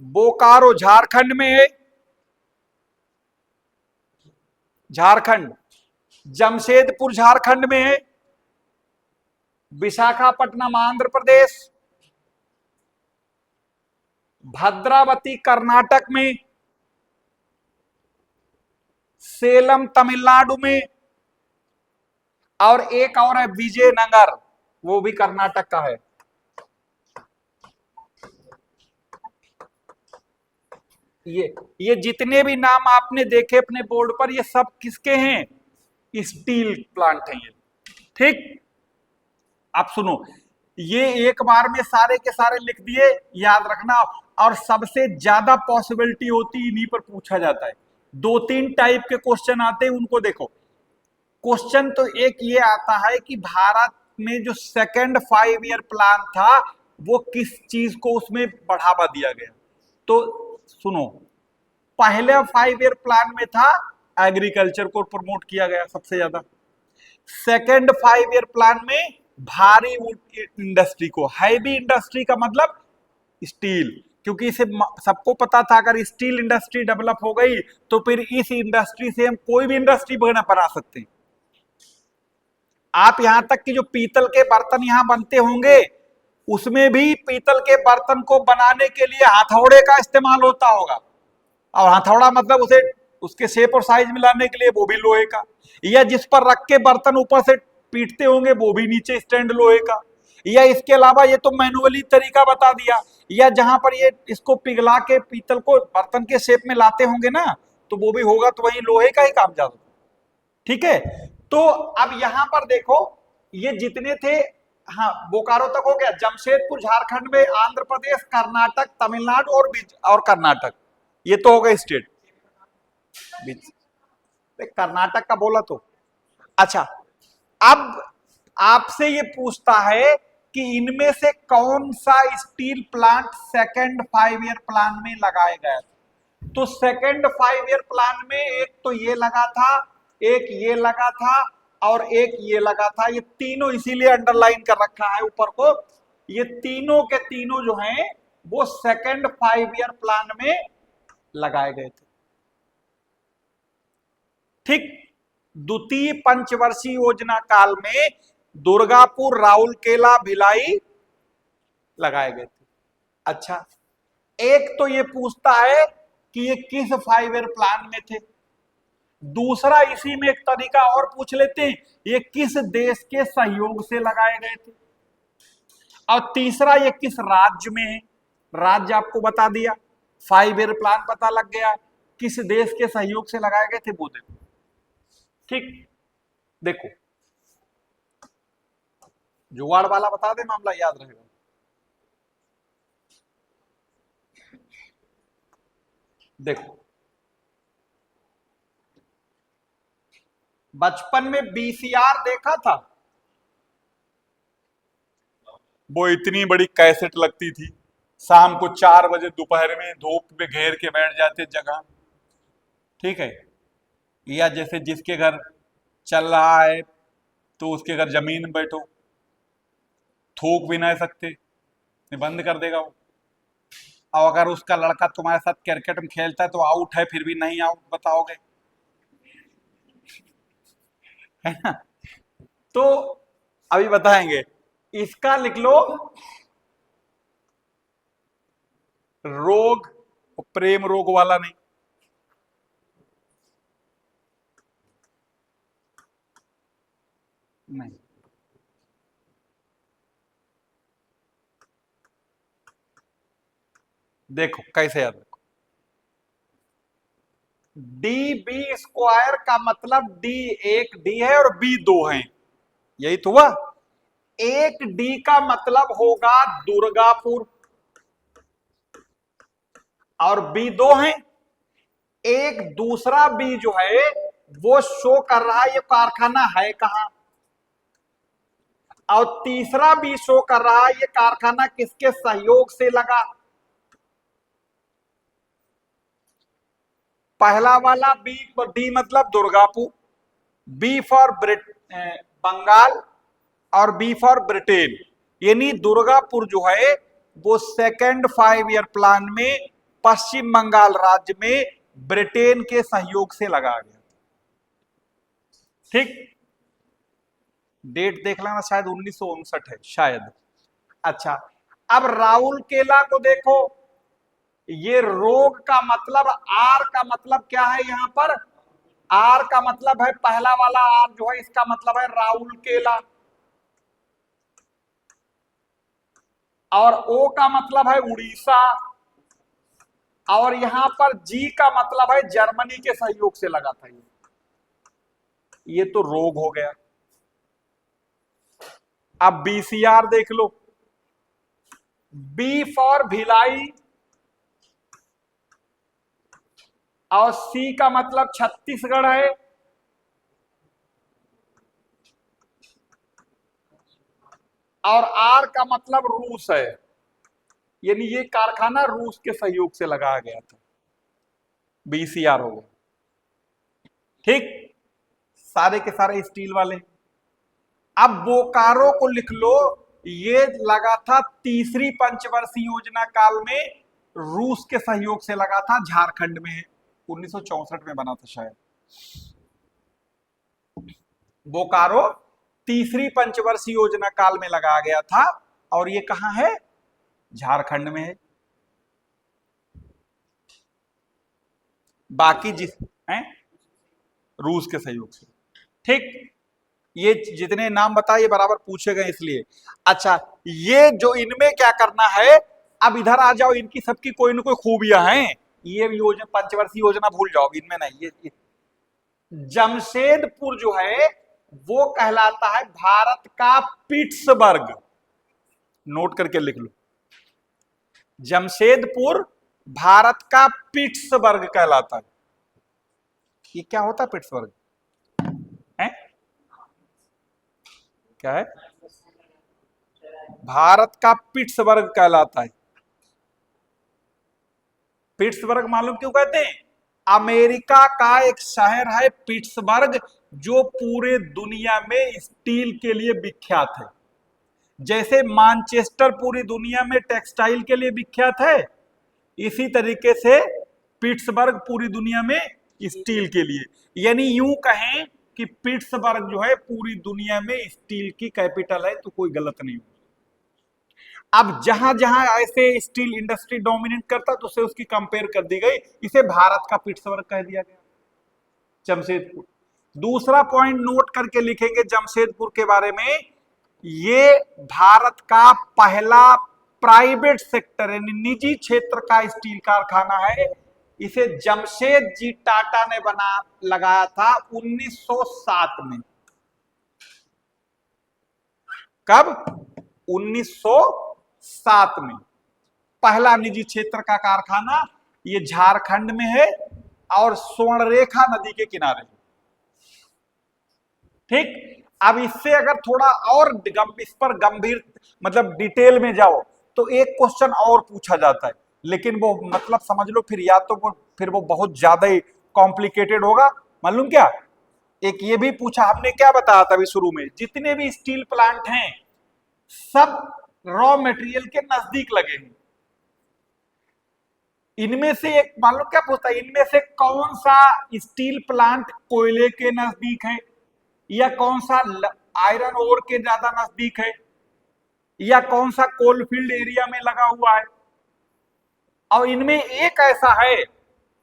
[SPEAKER 1] बोकारो झारखंड में है, झारखंड, जमशेदपुर झारखंड में है, विशाखापट्टनम आंध्र प्रदेश, भद्रावती कर्नाटक में, सेलम तमिलनाडु में, और एक और है विजयनगर, वो भी कर्नाटक का है। ये जितने भी नाम आपने देखे अपने बोर्ड पर, ये सब किसके हैं? स्टील प्लांट हैं ये, ठीक। आप सुनो, ये एक बार में सारे के सारे लिख दिए, याद रखना। और सबसे ज्यादा पॉसिबिलिटी होती इन्हीं पर पूछा जाता है। दो तीन टाइप के क्वेश्चन आते हैं, उनको देखो। क्वेश्चन तो एक ये आता है कि भारत में जो सेकंड 5 ईयर प्लान था, वो किस चीज को उसमें बढ़ावा दिया गया। तो सुनो, पहले 5 ईयर प्लान में था एग्रीकल्चर को प्रमोट किया गया सबसे ज्यादा। सेकंड 5 ईयर प्लान में भारी इंडस्ट्री को, हैवी इंडस्ट्री का मतलब स्टील, क्योंकि इसे सबको पता था अगर स्टील इंडस्ट्री डेवलप हो गई तो फिर इस इंडस्ट्री से हम कोई भी इंडस्ट्री बना सकते हैं। आप यहां तक कि जो पीतल के बर्तन यहां बनते होंगे, उसमें भी पीतल के बर्तन को बनाने के लिए हथौड़े का इस्तेमाल होता होगा। और हथौड़ा मतलब उसे उसके शेप और साइज में लाने के लिए वो भी लोहे का, या जिस पर रख के बर्तन ऊपर से पीटते होंगे वो भी नीचे स्टैंड लोहे का। या इसके अलावा ये तो मैनुअली तरीका बता दिया, या जहां पर ये इसको पिघला के पीतल को बर्तन के शेप में लाते होंगे ना, तो वो भी होगा, तो वही लोहे का ही काम ज्यादा। ठीक है, तो अब यहां पर देखो, ये जितने थे, हाँ बोकारो तक हो गया, जमशेदपुर झारखंड में, आंध्र प्रदेश, कर्नाटक, तमिलनाडु और कर्नाटक, ये तो हो गए स्टेट। कर्नाटक का बोला तो अच्छा। अब आपसे ये पूछता है कि इनमें से कौन सा steel plant second 5 year plan में लगाए गए थे। तो सेकंड 5 ईयर प्लान में एक तो ये लगा था, एक ये लगा था, और एक ये लगा था। ये तीनों इसीलिए अंडरलाइन कर रखा है ऊपर को, ये तीनों के तीनों जो हैं वो सेकंड 5 ईयर प्लान में लगाए गए थे, ठीक। द्वितीय पंचवर्षीय योजना काल में दुर्गापुर, राउरकेला, भिलाई लगाए गए थे। अच्छा, एक तो ये पूछता है कि ये किस 5 ईयर प्लान में थे। दूसरा, इसी में एक तरीका और पूछ लेते हैं, ये किस देश के सहयोग से लगाए गए थे। और तीसरा, ये किस राज्य में है। राज्य आपको बता दिया, 5 ईयर प्लान पता लग गया, किस देश के सहयोग से लगाए गए थे वो देखो, ठीक। देखो, जुगाड़ वाला बता दे, मामला याद रहेगा। देखो, बचपन में बीसीआर देखा था, वो इतनी बड़ी कैसेट लगती थी, शाम को 4 बजे दोपहर में धूप में घेर के बैठ जाते जगह, ठीक है। या जैसे जिसके घर चल रहा है तो उसके घर जमीन में बैठो, थूक भी नहीं सकते, बंद कर देगा वो। और अगर उसका लड़का तुम्हारे साथ क्रिकेट में खेलता है तो आउट है, फिर भी नहीं आउट बताओगे, है ना। तो अभी बताएंगे, इसका लिख लो रोग, प्रेम रोग वाला नहीं। नहीं, देखो कैसे याद रखो, डी बी स्क्वायर का मतलब डी एक डी है और बी दो है, यही तो हुआ। एक डी का मतलब होगा दुर्गापुर, और बी दो है। एक दूसरा बी जो है वो शो कर रहा है ये कारखाना है कहां, और तीसरा बी शो कर रहा है ये कारखाना किसके सहयोग से लगा। पहला वाला बी, डी मतलब दुर्गापुर, बी फॉर बंगाल और बी फॉर ब्रिटेन। यानी दुर्गापुर जो है वो सेकेंड 5 ईयर प्लान में पश्चिम बंगाल राज्य में ब्रिटेन के सहयोग से लगा गया। ठीक, डेट देख लेना, शायद 1959 है शायद। अच्छा, अब राउरकेला को देखो, ये रोग का मतलब, आर का मतलब क्या है यहां पर, आर का मतलब है पहला वाला आर जो है इसका मतलब है राउरकेला, और ओ का मतलब है उड़ीसा, और यहां पर जी का मतलब है जर्मनी के सहयोग से लगा था ये तो रोग हो गया। अब बीसीआर देख लो, बी फॉर भिलाई और सी का मतलब छत्तीसगढ़ है, और आर का मतलब रूस है, यानी ये कारखाना रूस के सहयोग से लगाया गया था। बीसीआर हो गया। ठीक, सारे के सारे स्टील वाले। अब बोकारो को लिख लो, ये लगा था तीसरी पंचवर्षीय योजना काल में, रूस के सहयोग से लगा था, झारखंड में है, 1964 में बना था शायद। बोकारो तीसरी पंचवर्षीय योजना काल में लगाया गया था, और ये कहां है, झारखंड में है। बाकी जिस हैं रूस के सहयोग से। ठीक, ये जितने नाम बताए ये बराबर पूछे गए इसलिए। अच्छा, ये जो इनमें क्या करना है, अब इधर आ जाओ, इनकी सबकी कोई ना कोई खूबियां हैं। ये योजना पंचवर्षीय योजना भूल जाओ, इनमें नहीं। ये जमशेदपुर जो है वो कहलाता है भारत का पिट्सबर्ग, नोट करके लिख लो, जमशेदपुर भारत का पिट्सबर्ग कहलाता है। ये क्या होता है पिट्सबर्ग है, क्या है, भारत का पिट्सबर्ग कहलाता है। पिट्सबर्ग मालूम क्यों कहते हैं, अमेरिका का एक शहर है पिट्सबर्ग, जो पूरे दुनिया में स्टील के लिए विख्यात है। जैसे मैनचेस्टर पूरी दुनिया में टेक्सटाइल के लिए विख्यात है, इसी तरीके से पिट्सबर्ग पूरी दुनिया में स्टील के लिए। यानी यूं कहें कि पिट्सबर्ग जो है पूरी दुनिया में स्टील की कैपिटल है, तो कोई गलत नहीं हो। अब जहां जहां ऐसे स्टील इंडस्ट्री डोमिनेट करता तो उसे उसकी कंपेयर कर दी गई, इसे भारत का पिट्सबर्ग कह दिया गया, जमशेदपुर। दूसरा पॉइंट नोट करके लिखेंगे जमशेदपुर के बारे में, ये भारत का पहला प्राइवेट सेक्टर यानी निजी क्षेत्र का स्टील कारखाना है। इसे जमशेद जी टाटा ने लगाया था 1907 में। कब, 1907 में पहला निजी क्षेत्र का कारखाना, ये झारखंड में है और स्वर्णरेखा नदी के किनारे। ठीक, अब इससे अगर थोड़ा और इस पर गंभीर मतलब डिटेल में जाओ तो एक क्वेश्चन और पूछा जाता है, लेकिन वो मतलब समझ लो फिर, या तो फिर वो बहुत ज्यादा ही कॉम्प्लिकेटेड होगा। मालूम क्या, एक ये भी पूछा, हमने क्या बताया था अभी शुरू में, जितने भी स्टील प्लांट हैं सब रॉ मटेरियल के नजदीक लगे हैं। इनमें से एक मालूम क्या पूछता है, इनमें से कौन सा स्टील प्लांट कोयले के नजदीक है, या कौन सा आयरन ओर के ज्यादा नजदीक है, या कौन सा कोलफील्ड एरिया में लगा हुआ है। और इनमें एक ऐसा है,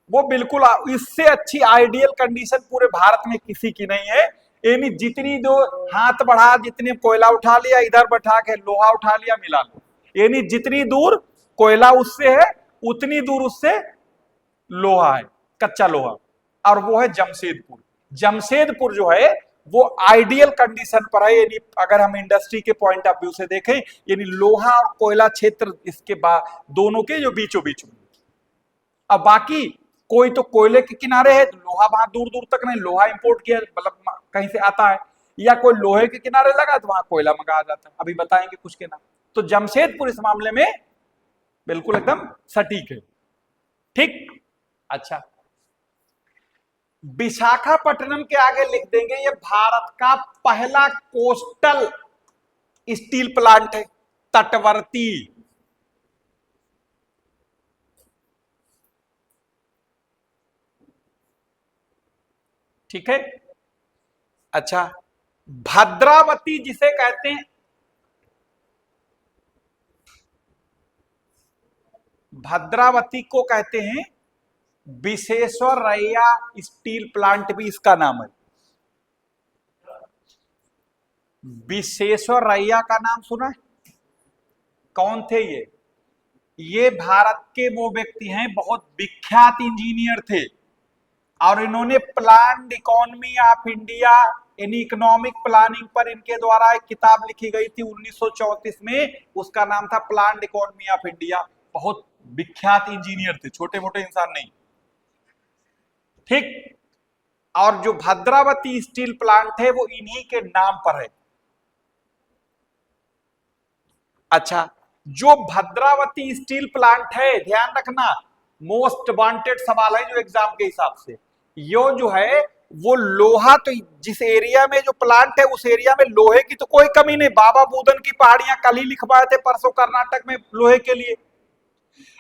[SPEAKER 1] वो बिल्कुल इससे अच्छी आइडियल कंडीशन पूरे भारत में किसी की नहीं है। यानी जितनी दो हाथ बढ़ा, जितने कोयला उठा लिया, इधर बैठा के लोहा उठा लिया, मिला लो, यानी जितनी दूर कोयला उससे है उतनी दूर उससे लोहा है, कच्चा लोहा, और वो है जमशेदपुर। जमशेदपुर जो है वो आइडियल कंडीशन पर है, यानी अगर हम इंडस्ट्री के पॉइंट ऑफ व्यू से देखें, यानी लोहा और कोयला क्षेत्र इसके बाद दोनों के जो बीचों बीच में। अब बाकी कोई तो कोयले के किनारे है तो लोहा वहां दूर दूर तक नहीं, लोहा इंपोर्ट किया मतलब कहीं से आता है, या कोई लोहे के किनारे लगा तो वहां कोयला मंगाया जाता है। अभी बताएंगे कुछ के नाम। तो जमशेदपुर इस मामले में बिल्कुल एकदम सटीक है। ठीक। अच्छा, विशाखापट्टनम के आगे लिख देंगे ये भारत का पहला कोस्टल स्टील प्लांट है, तटवर्ती। ठीक है। अच्छा, भद्रावती जिसे कहते हैं, भद्रावती को कहते हैं विश्वेश्वरैया स्टील प्लांट, भी इसका नाम है। विश्वेश्वरैया का नाम सुना है? कौन थे ये भारत के वो व्यक्ति हैं, बहुत विख्यात इंजीनियर थे, और इन्होंने प्लान्ड इकोनॉमी ऑफ इंडिया, यानी इकोनॉमिक प्लानिंग पर इनके द्वारा एक किताब लिखी गई थी 1934 में, उसका नाम था प्लान्ड इकोनॉमी ऑफ इंडिया। बहुत विख्यात इंजीनियर थे, छोटे मोटे इंसान नहीं। ठीक। और जो भद्रावती स्टील प्लांट है वो इन्हीं के नाम पर है। अच्छा, जो भद्रावती स्टील प्लांट है, ध्यान रखना, मोस्ट वांटेड सवाल है जो एग्जाम के हिसाब से, यो जो है वो लोहा, तो जिस एरिया में जो प्लांट है उस एरिया में लोहे की तो कोई कमी नहीं। बाबा बूदन की पहाड़ियां कल ही लिखवाए थे परसों कर्नाटक में लोहे के लिए,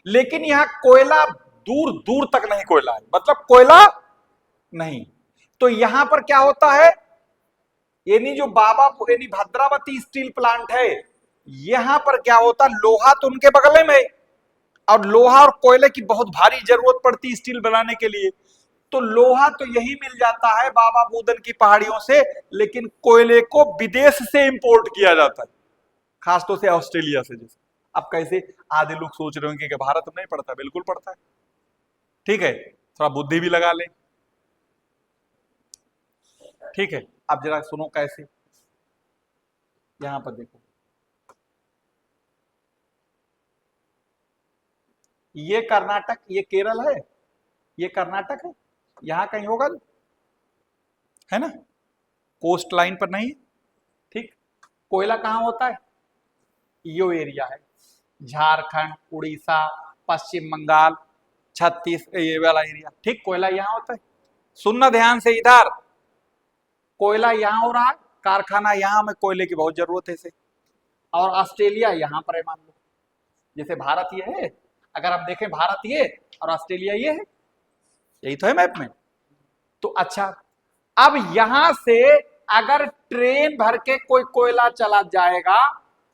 [SPEAKER 1] लेकिन यहां कोयला दूर दूर तक नहीं कोयला है, मतलब कोयला नहीं। तो यहां पर क्या होता है, यानी जो बाबा यानी भद्रावती स्टील प्लांट है, यहां पर क्या होता, लोहा तो उनके बगल में है, और लोहा और कोयले की बहुत भारी जरूरत पड़ती है स्टील बनाने के लिए, तो लोहा तो यही मिल जाता है बाबा बूदन की पहाड़ियों से, लेकिन कोयले को विदेश से इंपोर्ट किया जाता है, खासतौर से ऑस्ट्रेलिया से। जैसे अब कैसे आधे लोग सोच रहे होंगे कि भारत में नहीं पड़ता, बिल्कुल पड़ता है। ठीक है, थोड़ा बुद्धि भी लगा ले। ठीक है, अब जरा सुनो कैसे, यहां पर देखो, ये कर्नाटक, ये केरल है, ये कर्नाटक है, यहां कहीं होगा है ना, कोस्ट लाइन पर नहीं। ठीक। कोयला कहां होता है, यो एरिया है, झारखंड, उड़ीसा, पश्चिम बंगाल, छत्तीस, ये वाला एरिया। ठीक, कोयला यहां होता है। सुनना ध्यान से, इधर कोयला यहां हो रहा है, कारखाना यहां, में कोयले की बहुत जरूरत है इसे, और ऑस्ट्रेलिया यहां पर है मान लो। जैसे भारत ये है, अगर आप देखें भारत ये और ऑस्ट्रेलिया ये है, यही तो है मैप में। तो अच्छा, अब यहां से अगर ट्रेन भर के कोई कोयला चला जाएगा,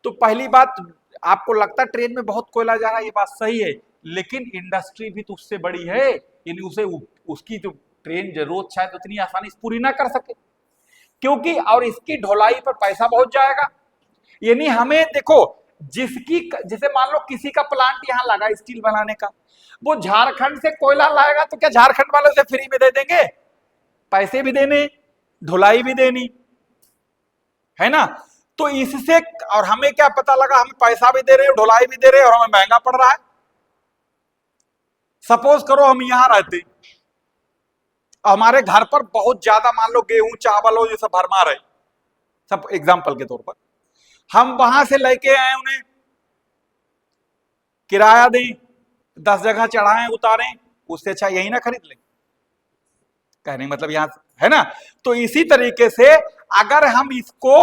[SPEAKER 1] तो पहली बात, आपको लगता है ट्रेन में बहुत कोयला जा रहा है, ये बात सही है, लेकिन इंडस्ट्री भी तो उससे बड़ी है, यानी उसे उसकी तो ट्रेन जरूरत शायद उतनी आसानी से पूरी ना कर सके, क्योंकि और इसकी ढुलाई पर पैसा बहुत जाएगा। यानी हमें देखो, जिसकी, जैसे मान लो किसी का प्लांट यहां लगा स्टील बनाने का, वो झारखंड से कोयला लाएगा, तो क्या झारखंड वाले उसे फ्री में दे देंगे? पैसे भी देने, ढुलाई भी देनी, है ना। तो इससे, और हमें क्या पता लगा, हम पैसा भी दे रहे हैं, ढुलाई भी दे रहे हैं, और हमें महंगा पड़ रहा है। सपोज करो हम यहां रहते, हमारे घर पर बहुत ज्यादा मान लो गेहूं चावल हो, ये सब भरमार है, सब एग्जाम्पल के तौर पर, हम वहां से लेके आए, उन्हें किराया दें, 10 जगह चढ़ाएं उतारें, उससे अच्छा यही ना खरीद लें। कहने मतलब यहां है ना। तो इसी तरीके से अगर हम इसको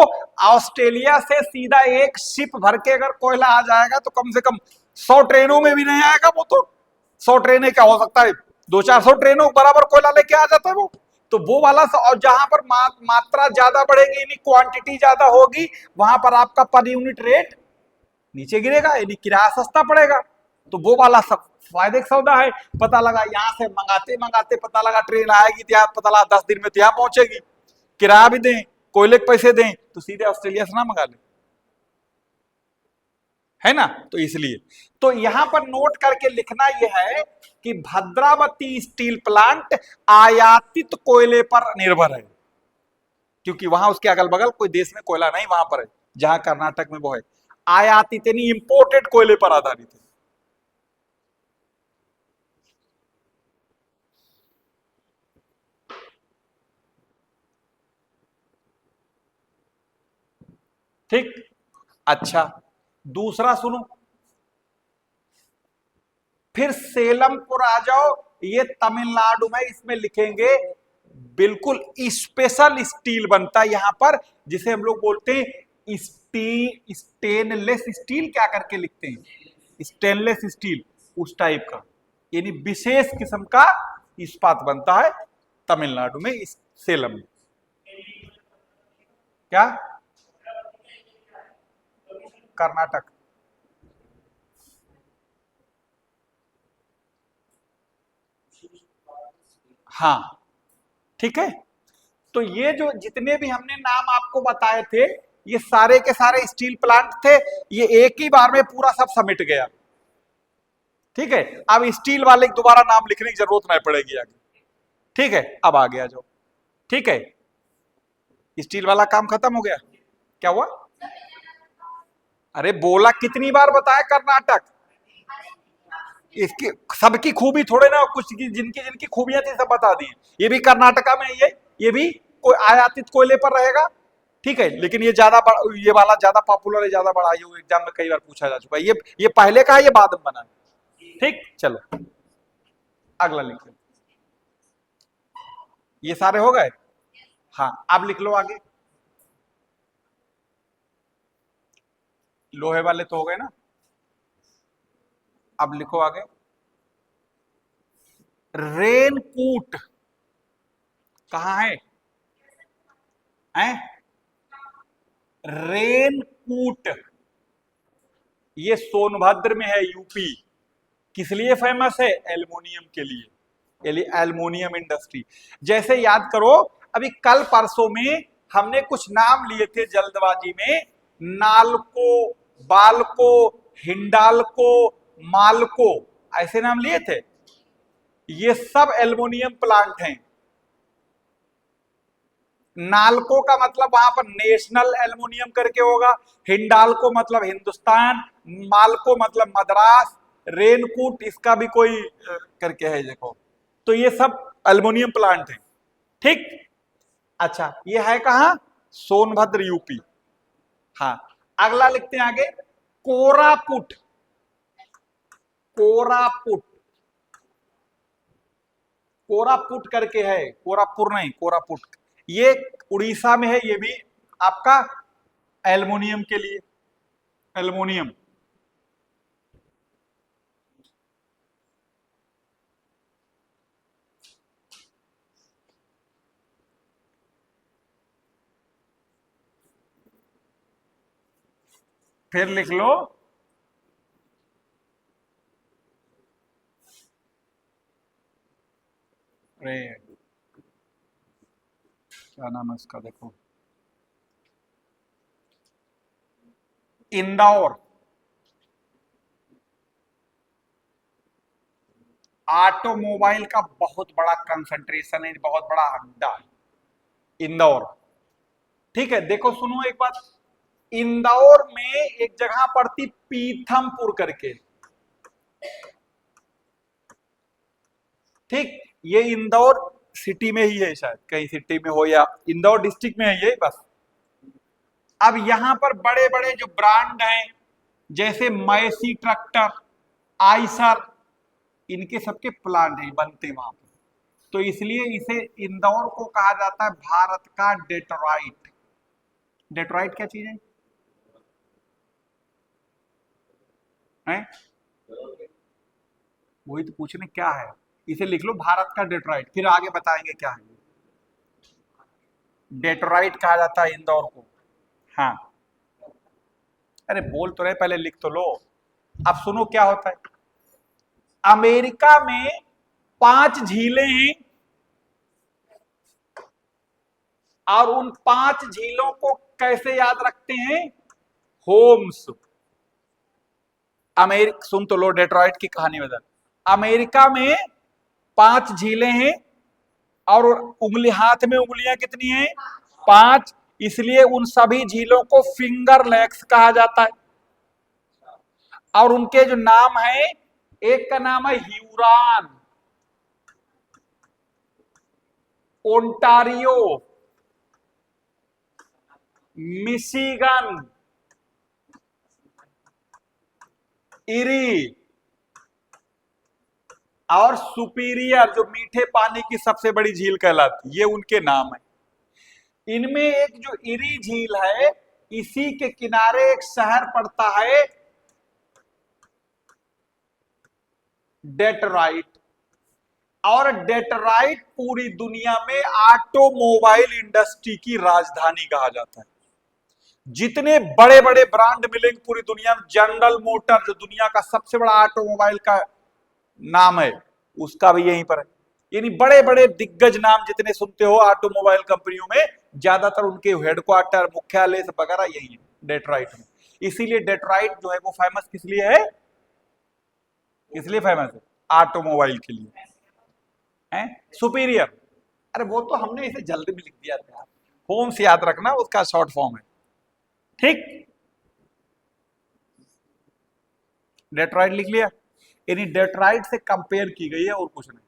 [SPEAKER 1] ऑस्ट्रेलिया से सीधा एक शिप भर के अगर कोयला आ जाएगा, तो कम से कम 100 ट्रेनों में भी नहीं आएगा वो, तो 100 ट्रेनें क्या हो सकता है, 200-400 ट्रेनों बराबर कोयला लेके आ जाता है वो। तो वो वाला, और जहां पर मात्रा ज्यादा बढ़ेगी, यानी क्वांटिटी ज्यादा होगी, वहां पर आपका पर यूनिट रेट नीचे गिरेगा, यानी किराया सस्ता पड़ेगा। तो वो वाला सब फायदे का सौदा है। पता लगा यहां से मंगाते मंगाते पता लगा ट्रेन आएगी, तो पता लगा 10 दिन में यहाँ पहुंचेगी, किराया भी दें, कोयले के पैसे दें, तो सीधे ऑस्ट्रेलिया से ना मंगा ले, है ना। तो इसलिए तो यहां पर नोट करके लिखना यह है कि भद्रावती स्टील प्लांट आयातित कोयले पर निर्भर है, क्योंकि वहां उसके अगल बगल कोई देश में कोयला नहीं, वहां पर है जहां कर्नाटक में वो है, आयातित यानी इंपोर्टेड कोयले पर आधारित है। ठीक। अच्छा, दूसरा सुनो, फिर सेलमपुर आ जाओ, ये तमिलनाडु में, इसमें लिखेंगे बिल्कुल स्पेशल स्टील बनता है यहां पर, जिसे हम लोग बोलते हैं स्टेनलेस स्टील, क्या करके लिखते हैं, स्टेनलेस स्टील, उस टाइप का, यानी विशेष किस्म का इस्पात बनता है तमिलनाडु में, इस सेलम में। क्या? कर्नाटक। हाँ, ठीक है। तो ये जो जितने भी हमने नाम आपको बताए थे, ये सारे के सारे स्टील प्लांट थे, ये एक ही बार में पूरा सब समिट गया। ठीक है, अब स्टील वाले दोबारा नाम लिखने की जरूरत नहीं पड़ेगी आगे। ठीक है, अब आगे आ जाओ। ठीक है, स्टील वाला काम खत्म हो गया। क्या हुआ? अरे बोला कितनी बार बताया कर्नाटक। इसकी सबकी खूबी थोड़े ना, कुछ जिनकी जिनकी खूबियां थी सब बता दी। ये भी कर्नाटका में, ये भी कोई आयातित कोयले पर रहेगा। ठीक है, लेकिन ये ज्यादा ये वाला ज्यादा पॉपुलर है, ज्यादा बड़ा, ये एग्जाम में कई बार पूछा जा चुका है। ये पहले का है, ये बाद में बना है। ठीक, चलो अगला लिख लो। ये सारे हो गए। हाँ, अब लिख लो आगे। लोहे वाले तो हो गए ना, अब लिखो आगे। रेनकूट कहाँ है? हैं? रेनकूट ये सोनभद्र में है, यूपी। किस लिए फेमस है? एल्युमिनियम के लिए, एल्युमिनियम इंडस्ट्री। जैसे याद करो, अभी कल परसों में हमने कुछ नाम लिए थे जल्दबाजी में, नालको, बालको, हिंडालको, मालको, ऐसे नाम लिए थे। ये सब एल्युमिनियम प्लांट हैं। नालको का मतलब वहां पर नेशनल एल्युमिनियम करके होगा, हिंडालको मतलब हिंदुस्तान, मालको मतलब मद्रास, रेनकूट इसका भी कोई करके है देखो। तो ये सब एल्युमिनियम प्लांट है। ठीक। अच्छा, ये है कहां? सोनभद्र, यूपी। हाँ, अगला लिखते हैं आगे, कोरापुट। कोरापुट, कोरापुट करके है, कोरापुर नहीं, कोरापुट। ये उड़ीसा में है, ये भी आपका एल्युमिनियम के लिए, एल्युमिनियम। फिर लिख लो, अरे क्या नाम है उसका, देखो, इंदौर। ऑटोमोबाइल का बहुत बड़ा कंसंट्रेशन है, बहुत बड़ा अड्डा है इंदौर। ठीक है, देखो सुनो एक बात, इंदौर में एक जगह पड़ती पीथमपुर करके। ठीक, ये इंदौर सिटी में ही है, शायद कहीं सिटी में हो या इंदौर डिस्ट्रिक्ट में है ये, बस। अब यहां पर बड़े बड़े जो ब्रांड हैं, जैसे मैसी ट्रैक्टर, आइसर, इनके सबके प्लांट है, बनते वहां पर। तो इसलिए इसे इंदौर को कहा जाता है भारत का डेट्रॉइट। डेट्रॉइट क्या चीज है? वही तो पूछने क्या है। इसे लिख लो भारत का डेट्रॉइट, फिर आगे बताएंगे क्या है। डेट्रॉइट कहा जाता है इंदौर को। हाँ, अरे बोल तो रहे, पहले लिख तो लो। अब सुनो क्या होता है। अमेरिका में 5 झीलें हैं, और उन 5 झीलों को कैसे याद रखते हैं? होम्स। अमेरिका, सुन तो लो डेट्रॉइट की कहानी बता। अमेरिका में 5 झीलें हैं, और उंगली, हाथ में उंगलियां कितनी हैं? 5। इसलिए उन सभी झीलों को फिंगर लेक्स कहा जाता है। और उनके जो नाम है, एक का नाम है ह्यूरॉन, ओंटारियो, मिशिगन, इरी और सुपीरियर, जो मीठे पानी की सबसे बड़ी झील कहलाती, ये उनके नाम है। इनमें एक जो इरी झील है, इसी के किनारे एक शहर पड़ता है डेट्रॉइट। और डेट्रॉइट पूरी दुनिया में ऑटोमोबाइल इंडस्ट्री की राजधानी कहा जाता है। जितने बड़े बड़े ब्रांड मिलेंगे पूरी दुनिया में, जनरल मोटर जो दुनिया का सबसे बड़ा ऑटोमोबाइल का नाम है, उसका भी यहीं पर है। यानी बड़े बड़े दिग्गज नाम जितने सुनते हो ऑटोमोबाइल कंपनियों में, ज्यादातर उनके हेडक्वार्टर, मुख्यालय वगैरह यही है डेट्रॉइट में। इसीलिए डेट्रॉइट जो है वो फेमस किस लिए है? किस लिए फेमस है? ऑटोमोबाइल के लिए है। सुपीरियर, अरे वो तो हमने इसे जल्दी में लिख दिया था, होम्स याद रखना, उसका शॉर्ट फॉर्म है। ठीक, डेट्रॉइट लिख लिया। यानी डेट्रॉइट से कंपेयर की गई है और कुछ नहीं।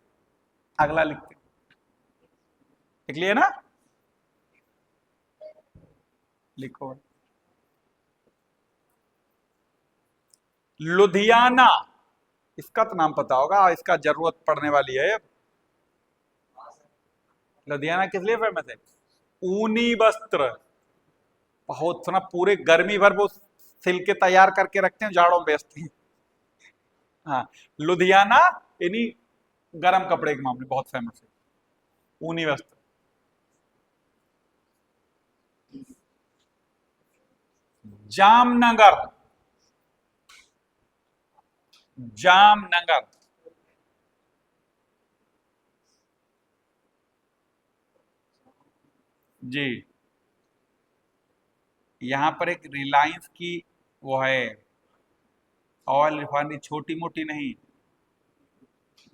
[SPEAKER 1] अगला लिखते, लिख लिया ना? लिखो, लुधियाना, इसका तो नाम पता होगा, इसका जरूरत पड़ने वाली है। लुधियाना किस लिए फेमस है? ऊनी वस्त्र, बहुत सुना, पूरे गर्मी भर वो सिल के तैयार करके रखते हैं, जाड़ों में बेचते हैं। हाँ, लुधियाना यानी गर्म कपड़े के मामले बहुत फेमस है, ऊनी वस्त्र। जामनगर, जामनगर, जी, यहां पर एक रिलायंस की वो है ऑयल रिफाइनरी, छोटी मोटी नहीं,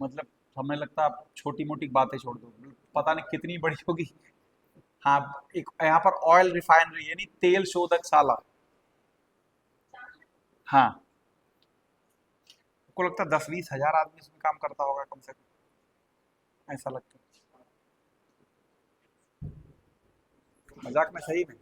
[SPEAKER 1] मतलब हमें लगता है आप छोटी मोटी बातें छोड़ दो, पता नहीं कितनी बड़ी होगी। हाँ, एक यहाँ पर ऑयल रिफाइनरी यानी तेल शोधकशाला। हाँ, को लगता है 10-20 हजार आदमी इसमें काम करता होगा कम से कम, ऐसा लगता है। मजाक में, सही में।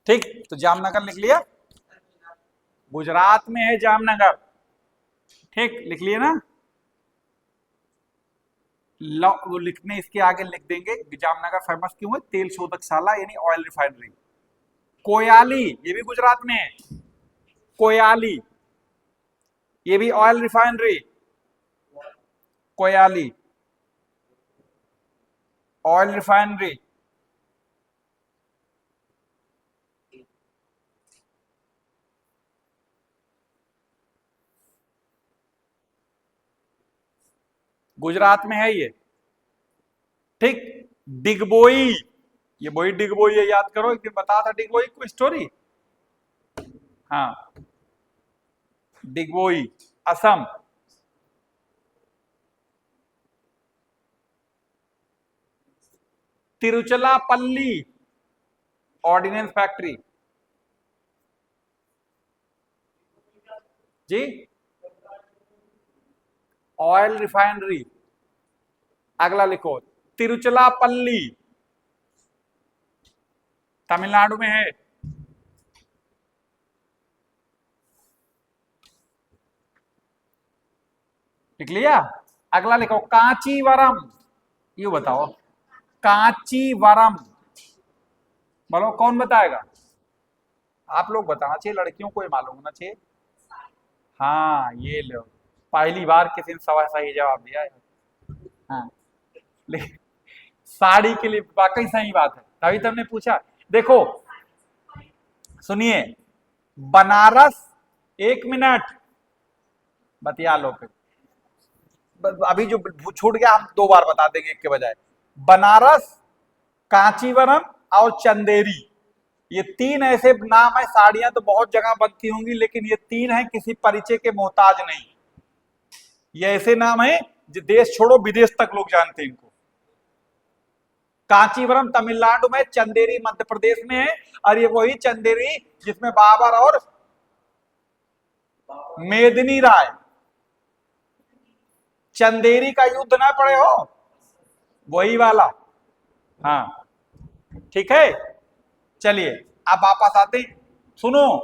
[SPEAKER 1] ठीक, तो जामनगर लिख लिया, गुजरात में है जामनगर। ठीक, लिख लिया ना? वो लिखने, इसके आगे लिख देंगे जामनगर फेमस क्यों है, तेल शोधकशाला यानी ऑयल रिफाइनरी। कोयाली, ये भी गुजरात में है, कोयाली, ये भी oil refinery, Koyali oil refinery. Gujarat में है ये। ठीक, डिगबोई, ये वही डिगबोई है, याद करो, एक दिन बताया था डिगबोई को स्टोरी। हाँ, डिगबोई, असम। तिरुचिरापल्ली ऑर्डिनेंस फैक्ट्री, जी, ऑयल रिफाइनरी। अगला लिखो, तिरुचिरापल्ली तमिलनाडु में है। लिख लिया? अगला लिखो, कांचीवरम। ये बताओ, कांचीवरम, बोलो कौन बताएगा? आप लोग बताना चाहिए, लड़कियों को ये मालूम होना चाहिए। हाँ, ये लो, पहली बार किसी ने सवा सही जवाब दिया है। हाँ, साड़ी के लिए वाकई सही बात है, तभी तुमने पूछा। देखो, सुनिए, बनारस, एक मिनट बतिया लो फिर, अभी जो छूट गया हम दो बार बता देंगे एक के बजाय। बनारस, कांचीवरम और चंदेरी, ये तीन ऐसे नाम है, साड़ियां तो बहुत जगह बनती होंगी, लेकिन ये तीन है किसी परिचय के मोहताज नहीं। ये ऐसे नाम है जो देश छोड़ो विदेश तक लोग जानते हैं इनको। कांचीवरम तमिलनाडु में, चंदेरी मध्य प्रदेश में है, और ये वही चंदेरी जिसमें बाबर और मेदिनी राय चंदेरी का युद्ध ना पड़े हो, वही वाला। हाँ ठीक है, चलिए अब वापस आते हैं। सुनो,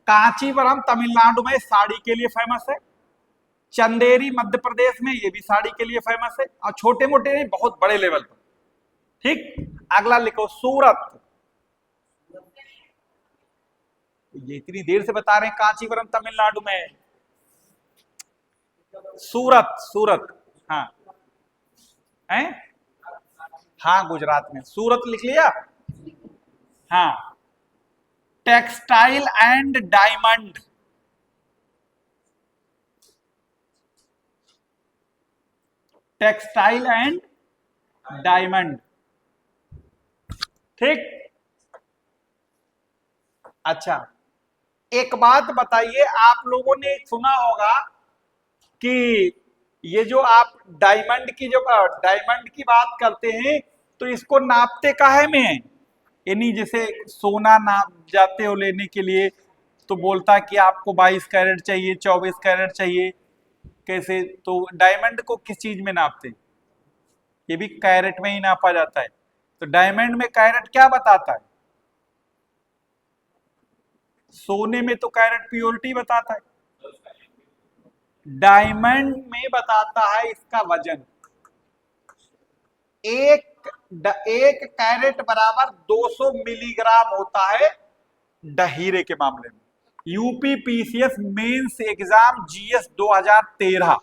[SPEAKER 1] कांचीवरम तमिलनाडु में साड़ी के लिए फेमस है, चंदेरी मध्य प्रदेश में ये भी साड़ी के लिए फेमस है, और छोटे मोटे नहीं, बहुत बड़े लेवल पर। ठीक, अगला लिखो सूरत। ये इतनी देर से बता रहे हैं कांचीवरम तमिलनाडु में है। सूरत, सूरत, हाँ है, हाँ गुजरात में, सूरत लिख लिया। हाँ, textile and diamond, textile and diamond, ठीक। अच्छा, एक बात बताइए, आप लोगों ने सुना होगा कि ये जो आप डायमंड की, जो डायमंड की बात करते हैं, तो इसको नापते काहे में है? यानी जैसे सोना नाप जाते हो लेने के लिए, तो बोलता है कि आपको 22 कैरेट चाहिए, 24 कैरेट चाहिए, कैसे? तो डायमंड को किस चीज में नापते हैं? ये भी कैरेट में ही नापा जाता है। तो डायमंड में कैरेट क्या बताता है? सोने में तो कैरेट प्योरिटी बताता है, डायमंड में बताता है इसका वजन। एक कैरेट बराबर 200 मिलीग्राम होता है हीरे के मामले में। UP PCS mains exam GS 2013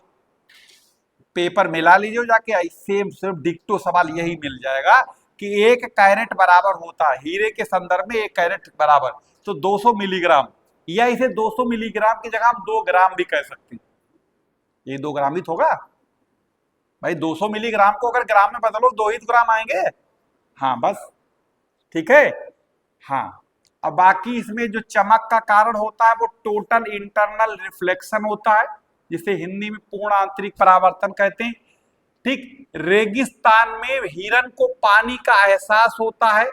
[SPEAKER 1] paper मिला लीजिए जाके, सेम सिर्फ डिक्टो सवाल यही मिल जाएगा कि एक कैरेट बराबर होता है हीरे के संदर्भ में, एक कैरेट बराबर तो 200 मिलीग्राम, या इसे 200 मिलीग्राम की जगह हम 2 ग्राम भी कह सकते हैं। ये 2 ग्राम ही तो होगा भाई, 200 मिलीग्राम को अगर ग्राम में बदलो 2 ही ग्राम आएंगे। हाँ बस, ठीक है। हाँ, अब बाकी इसमें जो चमक का कारण होता है वो टोटल इंटरनल रिफ्लेक्शन होता है, जिसे हिंदी में पूर्ण आंतरिक परावर्तन कहते हैं। ठीक, रेगिस्तान में हिरन को पानी का एहसास होता है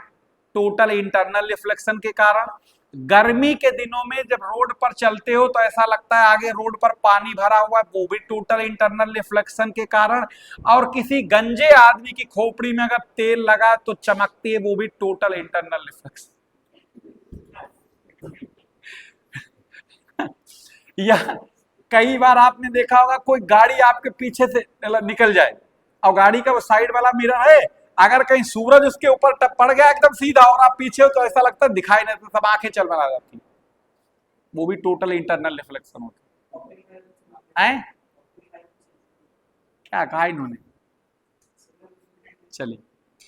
[SPEAKER 1] टोटल इंटरनल रिफ्लेक्शन के कारण। गर्मी के दिनों में जब रोड पर चलते हो तो ऐसा लगता है आगे रोड पर पानी भरा हुआ है, वो भी टोटल इंटरनल रिफ्लेक्शन के कारण। और किसी गंजे आदमी की खोपड़ी में अगर तेल लगा तो चमकती है, वो भी टोटल इंटरनल रिफ्लेक्शन। या कई बार आपने देखा होगा कोई गाड़ी आपके पीछे से निकल जाए और गाड़ी का वो साइड वाला मिरर है, अगर कहीं सूरज उसके ऊपर पड़ गया एकदम सीधा और आप पीछे हो तो ऐसा लगता है दिखाई नहीं, तो सब आंखें चल बना जाती, वो भी टोटल इंटरनल रिफ्लेक्शन होता है। क्या कहा इन्होंने? चलिए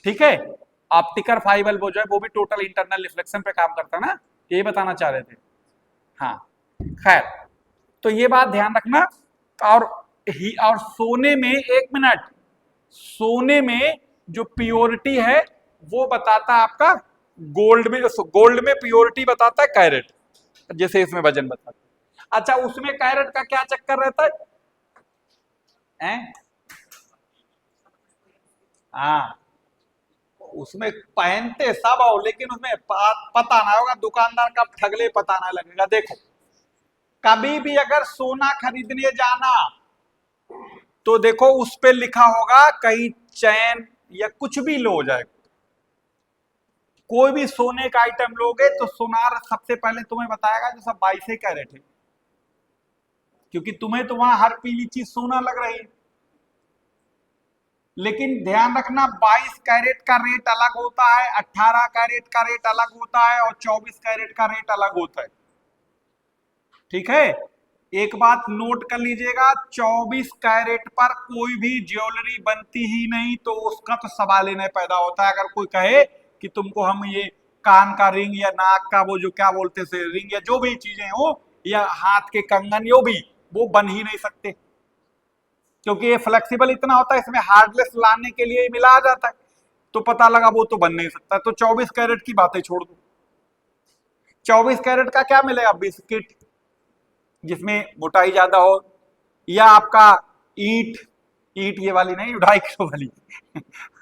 [SPEAKER 1] ठीक है, ऑप्टिकल फाइबर वो जो है वो भी टोटल इंटरनल रिफ्लेक्शन पे काम करता है ना, यही बताना चाह रहे थे। हाँ खैर, तो ये बात ध्यान रखना। और सोने में, एक मिनट, सोने में जो प्योरिटी है वो बताता है आपका गोल्ड में प्योरिटी बताता है कैरेट, जैसे इसमें वजन बताता है। अच्छा, उसमें कैरेट का क्या चक्कर रहता है? हाँ, उसमें पहनते सब हो, लेकिन उसमें पता ना होगा, दुकानदार का ठगले पता ना लगेगा। देखो, कभी भी अगर सोना खरीदने जाना तो देखो उस पे लिखा होगा, कहीं चैन या कुछ भी लो हो जाएगा, कोई भी सोने का आइटम लोगे तो सोनार सबसे पहले तुम्हें बताएगा जो सब 22 कैरेट है, क्योंकि तुम्हें तो वहां हर पीली चीज सोना लग रही है। लेकिन ध्यान रखना, 22 कैरेट का रेट अलग होता है, 18 कैरेट का रेट अलग होता है, और 24 कैरेट का रेट अलग होता है। ठीक है, एक बात नोट कर लीजिएगा, 24 कैरेट पर कोई भी ज्वेलरी बनती ही नहीं, तो उसका तो सवाल ही नहीं पैदा होता है। अगर कोई कहे कि तुमको हम ये कान का रिंग या नाक का वो जो क्या बोलते से रिंग या जो भी चीजें हो, या हाथ के कंगन, यो भी वो बन ही नहीं सकते, क्योंकि ये फ्लेक्सिबल इतना होता है, इसमें हार्डनेस लाने के लिए मिला जाता है, तो पता लगा वो तो बन नहीं सकता। तो 24 कैरेट की बातें छोड़ दो। 24 कैरेट का क्या मिलेगा? बिस्किट जिसमें मोटाई ज्यादा हो, या आपका ईंट, ईंट ये वाली नहीं, 2.5 किलो वाली।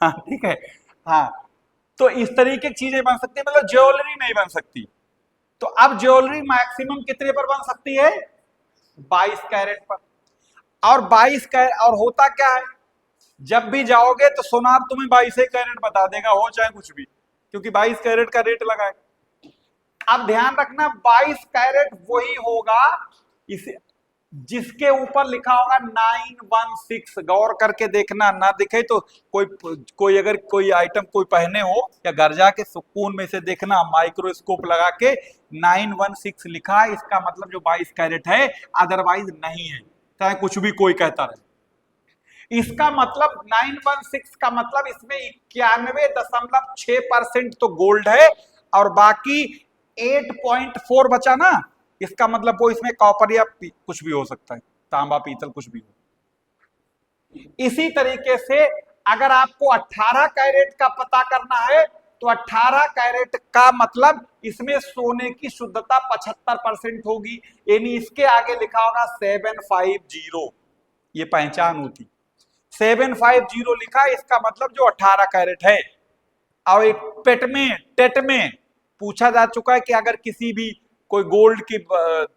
[SPEAKER 1] हाँ ठीक है। हाँ, तो इस तरीके की चीजें बन सकती है, मतलब ज्वेलरी नहीं बन सकती। तो अब ज्वेलरी मैक्सिमम कितने पर बन सकती है? 22 कैरेट पर। और 22 कैरेट, और होता क्या है, जब भी जाओगे तो सोनार तुम्हें 22 कैरेट बता देगा, हो चाहे कुछ भी, क्योंकि 22 कैरेट का रेट लगा है। अब ध्यान रखना, 22 कैरेट वही होगा इसे जिसके ऊपर लिखा होगा 916। गौर करके देखना, ना दिखे तो कोई कोई अगर कोई आइटम कोई पहने हो या घर जाके सुकून में से देखना, माइक्रोस्कोप लगा के 916 लिखा है, इसका मतलब जो 22 कैरेट है, अदरवाइज नहीं है, चाहे कुछ भी कोई कहता रहे। इसका मतलब 916 का मतलब इसमें 91.6% तो गोल्ड है, और बाकी 8.4 बचा ना, इसका मतलब वो इसमें कॉपर या कुछ भी हो सकता है, तांबा पीतल कुछ भी हो। इसी तरीके से अगर आपको 18 कैरेट का पता करना है, तो 18 कैरेट का मतलब इसमें सोने की शुद्धता 75% होगी, यानी इसके आगे लिखा होगा 750, ये पहचान होती। 750 लिखा, इसका मतलब जो 18 कैरेट है। और एक टेट में पूछा जा चुका है कि अगर किसी भी कोई गोल्ड की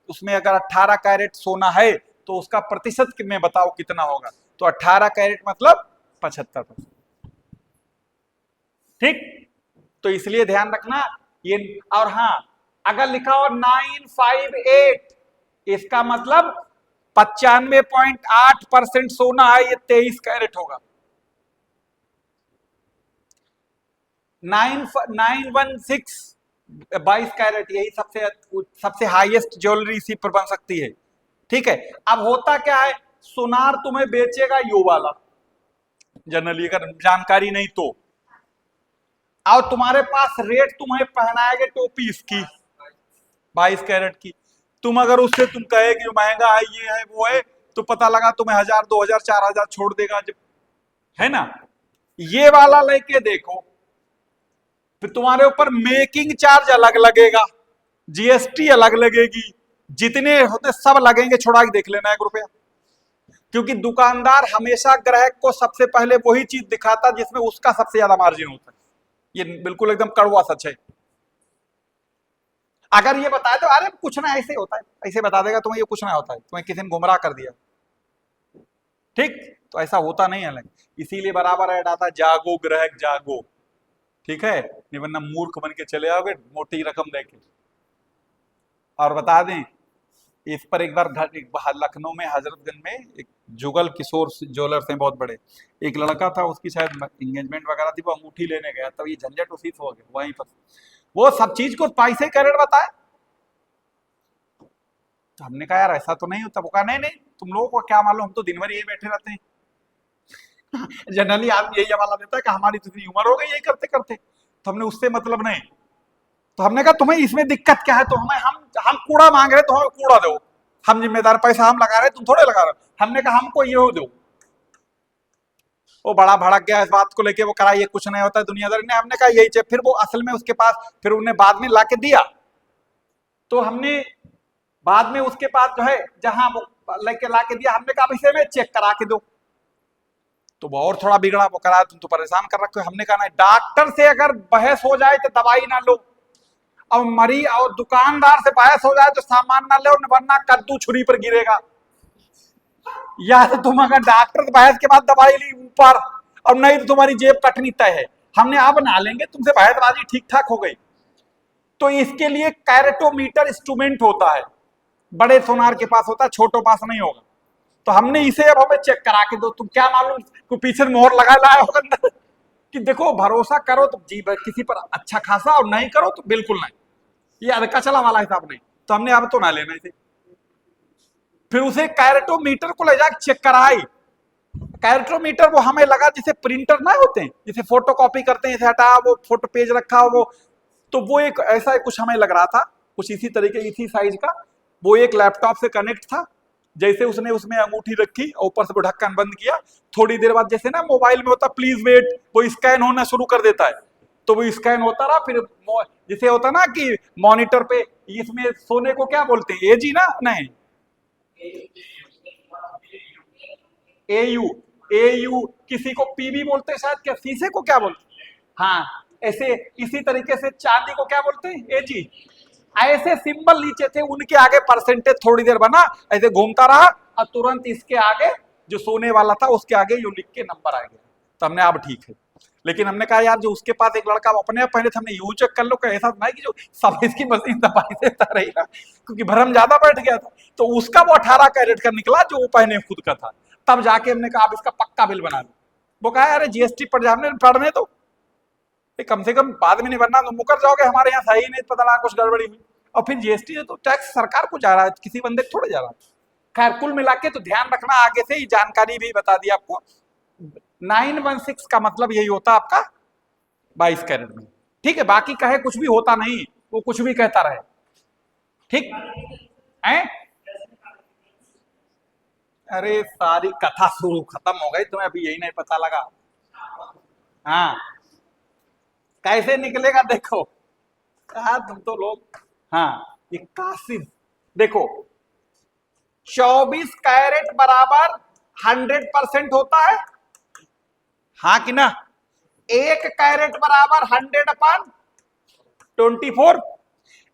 [SPEAKER 1] उसमें अगर 18 कैरेट सोना है तो उसका प्रतिशत में बताओ कितना होगा, तो 18 कैरेट मतलब 75%। ठीक, तो इसलिए ध्यान रखना ये। और हाँ, अगर लिखा हो 958, इसका मतलब 95.8% सोना है, ये 23 कैरेट होगा। 916 22 कैरेट, यही सबसे हाईएस्ट ज्वेलरी इसी पर बन सकती है। ठीक है, अब होता क्या है, सुनार तुम्हें बेचेगा यो वाला, जनरली अगर जानकारी नहीं तो, और तुम्हारे पास रेट तुम्हें पहनाएंगे टोपी इसकी 22 कैरेट की, तुम अगर उससे तुम कहे कि महंगा है, ये है वो है, तो पता लगा तुम्हें 1000 2000 4000 छोड़ देगा जब, है ना। ये वाला लेके देखो, फिर तुम्हारे ऊपर मेकिंग चार्ज अलग लगेगा, जीएसटी अलग लगेगी, जितने होते सब लगेंगे, छुड़ा के देख लेना 1 रुपया। क्योंकि दुकानदार हमेशा ग्राहक को सबसे पहले वही चीज दिखाता जिसमें उसका सबसे ज्यादा मार्जिन होता है, ये बिल्कुल एकदम कड़वा सच है। अगर ये बताए तो अरे कुछ ना ऐसे होता है, ऐसे बता देगा तुम्हें, ये कुछ ना होता है, तुम्हें किसी ने गुमराह कर दिया। ठीक, तो ऐसा होता नहीं है, इसीलिए बराबर ऐड आता है, जागो ग्राहक जागो। ठीक है, नहीं वरना मूर्ख बन के चले आओगे मोटी रकम देके। और बता दें, इस पर एक बार लखनऊ में हजरतगंज में एक जुगल किशोर ज्वेलर्स हैं बहुत बड़े, एक लड़का था, उसकी शायद एंगेजमेंट वगैरह थी, वो अंगूठी लेने गया, तब ये झंझट उसी से हो गया वहीं पर, वो सब चीज को 22 कैरेट बताए। तो हमने कहा यार ऐसा तो नहीं होता, वो कहा नहीं नहीं, तुम लोगों को क्या मालूम, हम तो दिन भर यही बैठे रहते हैं। जनरली आदमी यही हवाला देता है कि हमारी तो इतनी उम्र हो गई यही करते करते, तो हमने उससे मतलब नहीं। तो हमने कहा तुम्हें इसमें दिक्कत क्या है, तो हम कूड़ा मांग रहे तो हमें कूड़ा दो, हम जिम्मेदार, पैसा हम लगा रहे तुम थोड़े लगा रहे। हमने कहा हमको ये हो दो। वो बड़ा भड़क गया इस बात को लेके, वो करा ये कुछ नहीं होता है दुनियादारी ने, हमने कहा यही चाहिए। फिर वो असल में उसके पास, फिर उन्हें बाद में ला के दिया, तो हमने बाद में उसके पास जो है जहां वो लेके ला के दिया, हमने कहा इसे में चेक करा के दो, तो वो और थोड़ा बिगड़ा, वो करा तुम तो परेशान कर रखे हो। हमने कहा नहीं, डॉक्टर से अगर बहस हो जाए तो दवाई ना लो, और मरी और दुकानदार से बहस हो जाए तो सामान ना लो, वरना कद्दू छुरी पर गिरेगा। या तो तुम अगर डॉक्टर से बहस के बाद दवाई ली ऊपर, और नहीं तो तुम्हारी जेब कटनी तय है। हमने अब ना लेंगे, तुमसे बहसबाजी ठीक ठाक हो गई। तो इसके लिए कैरेटोमीटर इंस्ट्रूमेंट होता है, बड़े सोनार के पास होता है, छोटों पास नहीं होगा। तो हमने इसे अब हमें चेक करा के दो, तुम क्या मालूम कोई पीछे मोहर लगा लाया होगा अंदर कि देखो भरोसा करो तो जी किसी पर अच्छा खासा, और नहीं करो तो बिल्कुल नहीं, ये अधका चला वाला हिसाब नहीं। तो हमने अब तो ना लेना इसे। फिर उसे कैरेटोमीटर को ले जाकर चेक कराई। कैरेटोमीटर वो हमें लगा जैसे प्रिंटर ना होते हैं, जैसे फोटो कॉपी करते हैं, जैसे हटा वो फोटो पेज रखा वो, तो वो एक ऐसा कुछ हमें लग रहा था, कुछ इसी तरीके इसी साइज का। वो एक लैपटॉप से कनेक्ट था, जैसे उसने उसमें अंगूठी रखी और ऊपर से वो ढक्कन बंद किया, थोड़ी देर बाद जैसे ना मोबाइल में होता प्लीज वेट, वो स्कैन होना शुरू कर देता है, तो वो स्कैन होता रहा। फिर जैसे होता ना कि मॉनिटर पे, इसमें सोने को क्या बोलते हैं, एजी ना, नहीं एयू, एयू, किसी को पीबी बोलते हैं शायद, क्या शीशे को क्या बोलते हैं? हाँ, ऐसे इसी तरीके से चांदी को क्या बोलते हैं? एजी। ऐसे सिंबल नीचे थे, उनके आगे परसेंटेज थोड़ी देर बना, ऐसे घूमता रहा और तुरंत इसके आगे जो सोने वाला था उसके आगे यू लिख के नंबर आ गया। तो हमने अब ठीक है, लेकिन हमने कहा यार जो उसके पास एक लड़का अपने आप पहले थे, हमने यूं चेक कर लो, कोई ऐसा नहीं कि जो सब इसकी मशीन दबाई देता रहेगा, क्योंकि भरम ज्यादा बैठ गया था। तो उसका वो 18 कैरेट का निकला जो वो पहने खुद का था। तब जाके हमने कहा अब इसका पक्का बिल बना दो। वो कहा अरे जीएसटी पड़ जाने पढ़ने तो कम से कम बाद में नहीं बनना, तो मुकर जाओगे, हमारे यहाँ सही नहीं पता लगा कुछ गड़बड़ी हुई। और फिर जीएसटी है तो टैक्स सरकार को जा रहा है, किसी बंदे को थोड़े जा रहा है। खैर कुल मिला के तो ध्यान रखना, आगे से ही जानकारी भी बता दी आपको। 916 का मतलब यही होता है आपका 22 कैरेट में, ठीक है। बाकी कहे कुछ भी होता नहीं, वो कुछ भी कहता रहे, ठीक है। अरे सारी कथा शुरू खत्म हो गई, तुम्हें अभी यही नहीं पता लगा। हाँ, कैसे निकलेगा देखो, कहा तुम तो लोग। हाँ, ये कासिम देखो, 24 कैरेट बराबर 100% होता है, हाँ कि ना। 1 कैरेट बराबर 100/24।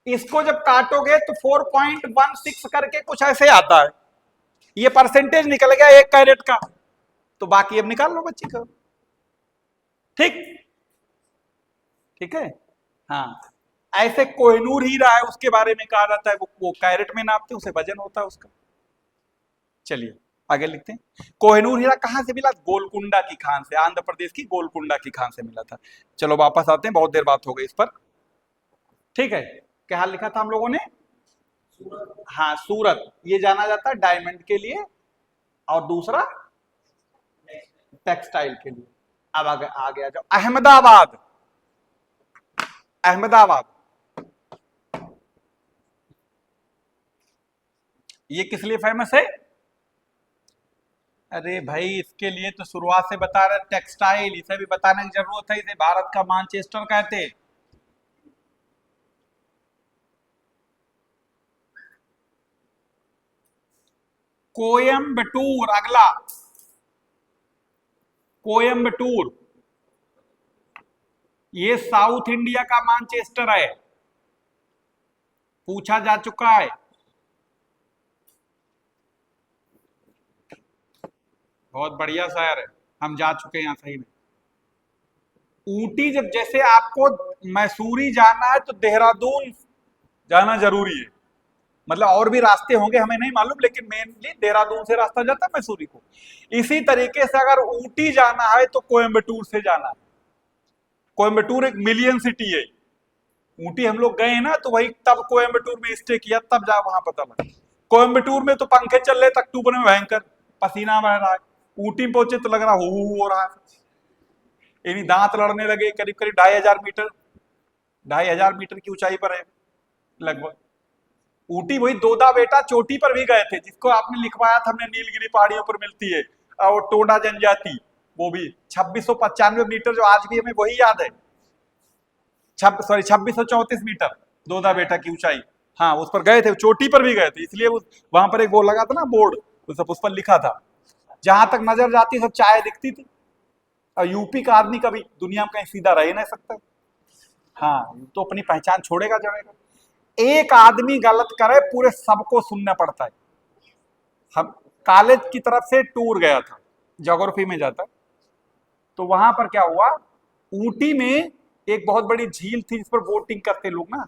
[SPEAKER 1] इसको जब काटोगे तो 4.16 करके कुछ ऐसे आता है, ये परसेंटेज निकल गया 1 कैरेट का। तो बाकी अब निकाल लो बच्ची का, ठीक, ठीक है। हाँ, ऐसे कोहिनूर हीरा है, उसके बारे में कहा जाता है वो कैरेट में नापते, उसे वजन होता है उसका। चलिए आगे लिखते हैं। कोहिनूर हीरा कहां से मिला? गोलकुंडा की खान से, आंध्र प्रदेश की गोलकुंडा की खान से मिला था। चलो वापस आते हैं, बहुत देर बात हो गई इस पर, ठीक है। क्या लिखा था हम लोगों ने? हाँ, सूरत, ये जाना जाता है डायमंड के लिए, और दूसरा टेक्सटाइल के लिए। अब आगे आ जाओ, अहमदाबाद। अहमदाबाद ये किस लिए फेमस है? अरे भाई इसके लिए तो शुरुआत से बता रहे, टेक्सटाइल, इसे भी बताने की जरूरत है, इसे भारत का मानचेस्टर कहते। कोयम्बटूर अगला, कोयम्बटूर ये साउथ इंडिया का मानचेस्टर है, पूछा जा चुका है। बहुत बढ़िया शहर है, हम जा चुके हैं यहाँ सही में। ऊटी, जब जैसे आपको मैसूरी जाना है तो देहरादून जाना जरूरी है, मतलब और भी रास्ते होंगे हमें नहीं मालूम, लेकिन मेनली देहरादून से रास्ता जाता है मैसूरी को। इसी तरीके से अगर ऊटी जाना है तो कोयम्बटूर से जाना है। कोयम्बटूर एक मिलियन सिटी है, ऊटी हम लोग गए ना तो वही तब कोयम्बटूर में स्टे किया, तब जा वहां पता लगा। कोयम्बटूर में तो पंखे चल रहे थे अक्टूबर में, भयंकर पसीना बह रहा है। ऊटी पहुंचे तो लग रहा हो रहा है, यानी दांत लड़ने लगे। करीब करीब 2500 मीटर, 2500 मीटर की ऊंचाई पर है लगभग ऊटी। वही दोदा बेटा चोटी पर भी गए थे, जिसको आपने लिखवाया था हमने, नीलगिरी पहाड़ियों पर मिलती है, और टोडा जनजाति, वो भी 2695 मीटर, जो आज भी हमें वही याद है। 2634 मीटर दोदा बेटा की ऊंचाई। हाँ, उस पर गए थे, चोटी पर भी गए थे, इसलिए वहां पर एक वो लगा था ना बोर्ड, उस पर लिखा था, जहां तक नजर जाती सब चाय दिखती थी। और यूपी का आदमी कभी दुनिया में कहीं सीधा रह नहीं सकता। हाँ, तो अपनी पहचान छोड़ेगा जाएगा। एक आदमी गलत करे पूरे सबको सुनना पड़ता है। हम कॉलेज की तरफ से टूर गया था, ज्योग्राफी में जाता, तो वहां पर क्या हुआ, ऊटी में एक बहुत बड़ी झील थी जिस पर बोटिंग करते लोग ना,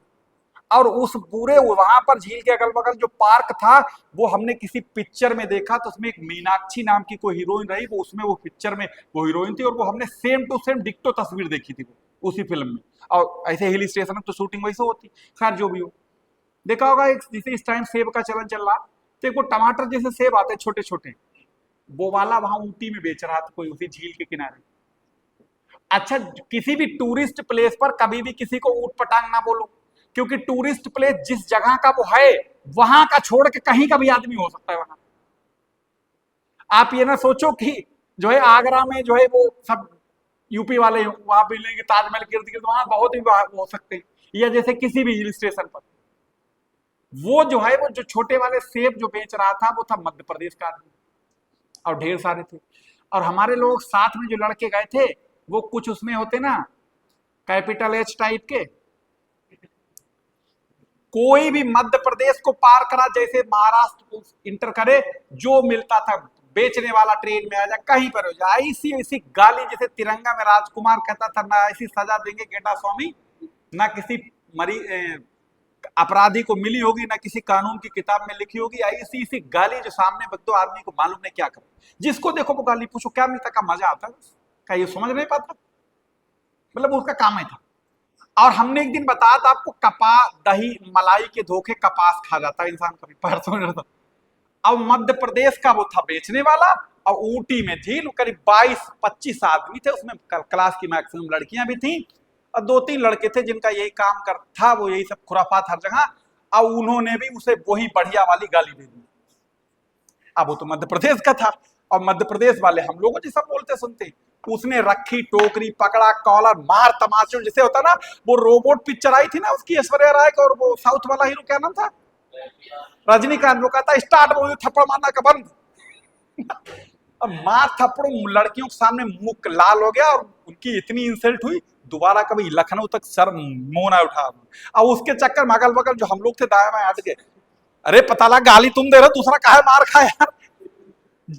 [SPEAKER 1] और उस पूरे वहां पर झील के अगल बगल जो पार्क था वो हमने किसी पिक्चर में देखा, तो उसमें एक मीनाक्षी नाम की कोई हीरोइन रही, वो उसमें वो पिक्चर में वो हीरोइन थी, और वो हमने सेम टू सेम डिक्टो तस्वीर देखी थी वो उसी फिल्म में। और ऐसे हिल स्टेशन में तो शूटिंग वैसे होती। खैर जो भी हो, देखा होगा एक जैसे इस टाइम सेब का चलन चल रहा, तो एक वो टमाटर जैसे सेब आते छोटे छोटे, वो वाला वहां ऊटी में बेच रहा था कोई उसी झील के किनारे। अच्छा, किसी भी टूरिस्ट प्लेस पर कभी भी किसी को ऊट पटांग ना बोलो, क्योंकि टूरिस्ट प्लेस जिस जगह का वो है वहां का छोड़ के कहीं का भी आदमी हो सकता है वहां। आप ये ना सोचो कि जो है आगरा में जो है वो सब यूपी वाले वहां मिलेंगे, ताजमहल के इर्द गिर्द वहां बहुत ही हो सकते हैं, या जैसे किसी भी हिल स्टेशन पर। वो जो है वो जो छोटे वाले सेब जो बेच रहा था वो था मध्य प्रदेश का आदमी। और ढेर सारे थे। और हमारे लोग साथ में जो लड़के गए थे वो कुछ उसमें होते ना कैपिटल एच टाइप के। कोई भी मध्य प्रदेश को पार करा, जैसे महाराष्ट्र को इंटर करे, जो मिलता था बेचने वाला ट्रेन में आ जाए, कहीं पर हो जाए, ऐसी ऐसी गाली, जैसे तिरंगा में राजकुमार कहता था ना ऐसी सजा देंगे गेटा स्वामी, ना किसी मरी अपराधी को मिली होगी, ना किसी कानून की किताब में लिखी होगी, ऐसी ऐसी गाली जो सामने बद्दो आदमी को मालूम नहीं क्या करे, जिसको देखो वो गाली। पूछो क्या मिलता, का मजा आता, क्या ये समझ नहीं पाता, मतलब उसका काम ही था। और हमने एक दिन बताया था आपको, कपास दही मलाई के धोखे कपास खा जाता है इंसान, कभी परसों नहीं था। अब मध्य प्रदेश का वो था बेचने वाला, और ऊटी में झील करीब 22-25 आदमी थे, उसमें क्लास की मैक्सिमम लड़कियां भी थी, और 2-3 लड़के थे जिनका यही काम कर था, वो यही सब खुराफात हर जगह, और उन्होंने भी उसे वही बढ़िया वाली गाली दे दी। अब वो तो मध्य प्रदेश का था, और मध्य प्रदेश वाले हम लोगों जैसा बोलते सुनते, उसने रखी टोकरी, पकड़ा कॉलर, मार तमाचो, जैसे होता ना वो रोबोट पिक्चर आई थी ना उसकी, ऐश्वर्या राय का, और वो साउथ वाला हीरो क्या नाम था, रजनीकांत, वो कहता स्टार्ट बोल थप्पड़ मारना का बंद। अब मार थप्पड़, लड़कियों के सामने मुख लाल हो गया, और उनकी इतनी इंसल्ट हुई, दोबारा कभी लखनऊ तक सर मुंह ना उठा। और उसके चक्कर में अगल बगल जो हम लोग थे दाया बाया हट गए, अरे पता लगा गाली तुम दे रहे हो, दूसरा काहे मार खाया यार,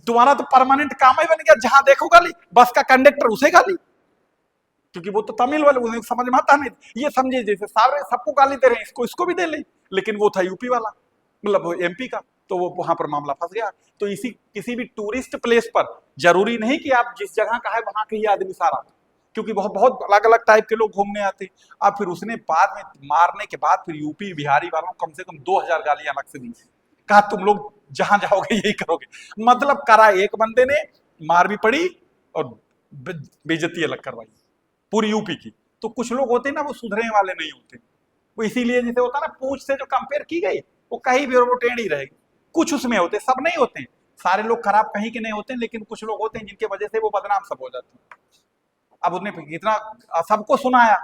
[SPEAKER 1] तुम्हारा तो परमानेंट काम ही बन गया, जहां देखो गाली, बस का कंडक्टर उसे गाली, क्योंकि वो तो तमिल वाले, उन्हें समझ में आता नहीं, ये समझे जैसे सारे सबको गाली दे रहे हैं, इसको भी दे ले, लेकिन वो था यूपी वाला, मतलब एमपी का, तो वो वहां पर मामला फंस गया। तो इसी किसी भी टूरिस्ट प्लेस पर जरूरी नहीं कि आप जिस जगह का है वहां के ही आदमी सारा, क्योंकि बहुत बहुत अलग अलग टाइप के लोग घूमने आते। अब फिर उसने बाद में मारने के बाद फिर यूपी बिहारी वालों कम से कम 2000 गालियां अलग से दी, कहा तुम लोग जहां जाओगे यही करोगे, मतलब करा एक बंदे ने, मार भी पड़ी और बेइज्जती अलग करवाई पूरी यूपी की। तो कुछ लोग होते ना वो सुधरने वाले नहीं होते, वो इसीलिए जैसे होता ना पूंछ से जो कंपेयर की गई वो कहीं भी और वो टेढ़ी रहेगी, कुछ उसमें होते, सब नहीं होते, सारे लोग खराब कहीं के नहीं होते, लेकिन कुछ लोग होते हैं जिनके वजह से वो बदनाम सब हो जाते हैं। अब उसने कितना सबको सुनाया,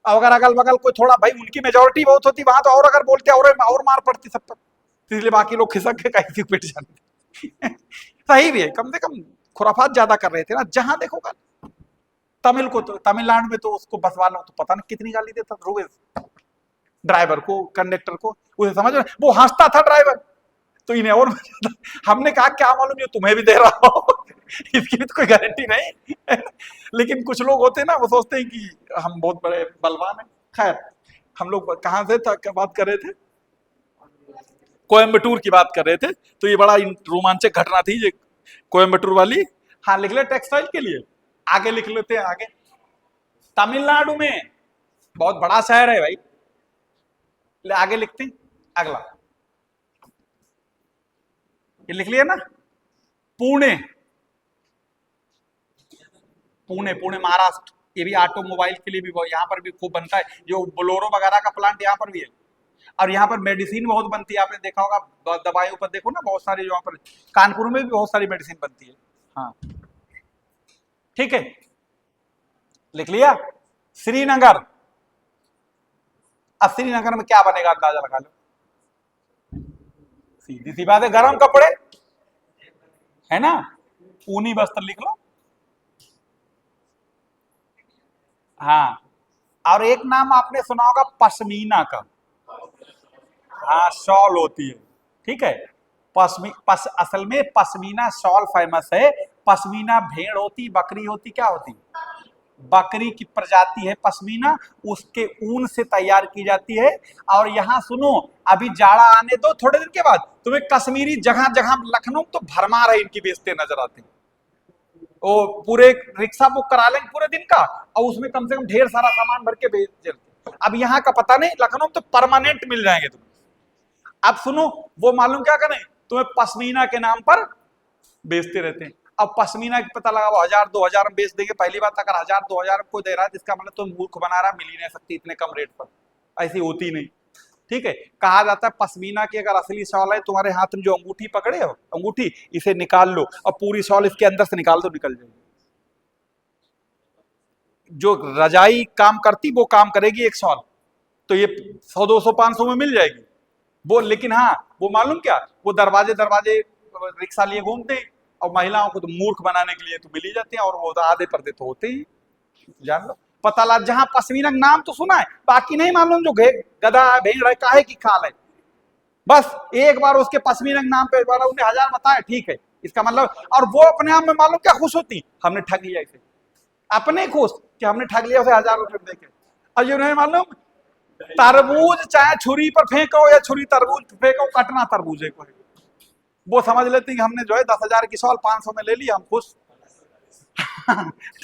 [SPEAKER 1] अगर अगल बगल कोई थोड़ा, भाई उनकी मेजोरिटी बहुत होती वहां, तो और अगर बोलते और मार पड़ती सब पर, इसलिए बाकी लोग खिसक के कैसे पिट जाते। सही भी है, कम से कम खुराफात ज्यादा कर रहे थे ना, जहां देखो गाली। तमिल को तो तमिलनाडु में तो उसको बस वालों तो पता नहीं कितनी गाली देता रोज, ड्राइवर को, कंडक्टर को, उसे समझ में वो हंसता था ड्राइवर, तो इन्हें और हमने कहा क्या मालूम ये तुम्हें भी दे रहा हो, इसकी भी तो कोई गारंटी नहीं। लेकिन कुछ लोग होते हैं ना वो सोचते हैं कि हम बहुत बड़े बलवान हैं। खैर हम लोग कहाँ से था, क्या बात कर रहे थे, कोयम्बटूर की बात कर रहे थे, तो ये बड़ा रोमांचक घटना थी ये कोयम्बटूर वाली। हाँ लिख ले टेक्सटाइल के लिए, आगे लिख लेते हैं आगे। तमिलनाडु में बहुत बड़ा शहर है भाई, ले आगे लिखते हैं, अगला ये लिख लिया ना, पुणे, पुणे पुणे महाराष्ट्र, ये भी ऑटोमोबाइल के लिए भी यहाँ पर भी खूब बनता है, जो बोलोरो वगैरह का प्लांट यहाँ पर भी है। और यहाँ पर मेडिसिन बहुत बनती है, आपने देखा होगा दवाइयों पर देखो ना, बहुत सारी यहाँ पर, कानपुर में भी बहुत सारी मेडिसिन बनती है। हाँ ठीक है, लिख लिया। श्रीनगर, अब श्रीनगर में क्या बनेगा अंदाजा लगा लो, सीधी सी बात है, गर्म कपड़े है ना, ऊनी वस्त्र लिख लो। हाँ, और एक नाम आपने सुना होगा पश्मीना का, हाँ शॉल होती है, ठीक है, असल में पश्मीना शॉल फेमस है। पश्मीना भेड़ होती, बकरी होती, क्या होती, बकरी की प्रजाति है पश्मीना, उसके ऊन से तैयार की जाती है। और यहाँ सुनो, अभी जाड़ा आने दो, थोड़े दिन के बाद तुम्हें कश्मीरी जगह जगह लखनऊ तो भरमार है इनकी बेचते नजर आते हैं, वो पूरे रिक्शा बुक करा लेंगे पूरे दिन का, और उसमें कम से कम ढेर सारा सामान भर के बेच। अब यहाँ का पता नहीं, लखनऊ में तो परमानेंट मिल जाएंगे तुम्हें। अब सुनो, वो मालूम क्या करें, तुम्हें पश्मीना के नाम पर बेचते रहते हैं। अब पश्मीना की पता लगा वो 1000-2000 में बेच देंगे। पहली बात, अगर 1000-2000 को दे रहा है जिसका मतलब तुम मूर्ख बना रहा, मिल ही नहीं सकती इतने कम रेट पर, ऐसी होती नहीं, ठीक है। कहा जाता है पश्मीना की अगर असली शॉल है, तुम्हारे हाथ में जो अंगूठी पकड़े हो, अंगूठी इसे निकाल लो और पूरी शॉल इसके अंदर से निकाल दो, निकल जाएगी। जो रजाई काम करती वो काम करेगी एक शॉल, तो ये 100-200-500 में मिल जाएगी वो। लेकिन हाँ वो मालूम क्या, वो दरवाजे दरवाजे रिक्शा लिए घूमते, और महिलाओं को तो मूर्ख बनाने के लिए तो मिल ही जाती है, और वो तो आधे पर्दे तो होते ही, जान लो। पता लगा जहां पश्मीना नाम तो सुना है, बाकी नहीं मालूम, जो गधा है, भेड़ है, काहे की खाल है। बस एक बार उसके पश्मीना नाम पे वाला उन्हें 1000 बताया, ठीक है, इसका मतलब। और वो अपने आप में मालूम क्या खुश होती, हमने ठग लिया इसे, अपने खुश कि हमने ठग लिया उसे 1000 रुपए देके। और ये नहीं मालूम, तरबूज चाहे छुरी पर फेंको या छुरी तरबूज फेंको, कटना तरबूजे को है। वो समझ लेती कि हमने जो है 10,000 की सॉल 500 में ले ली, हम खुश।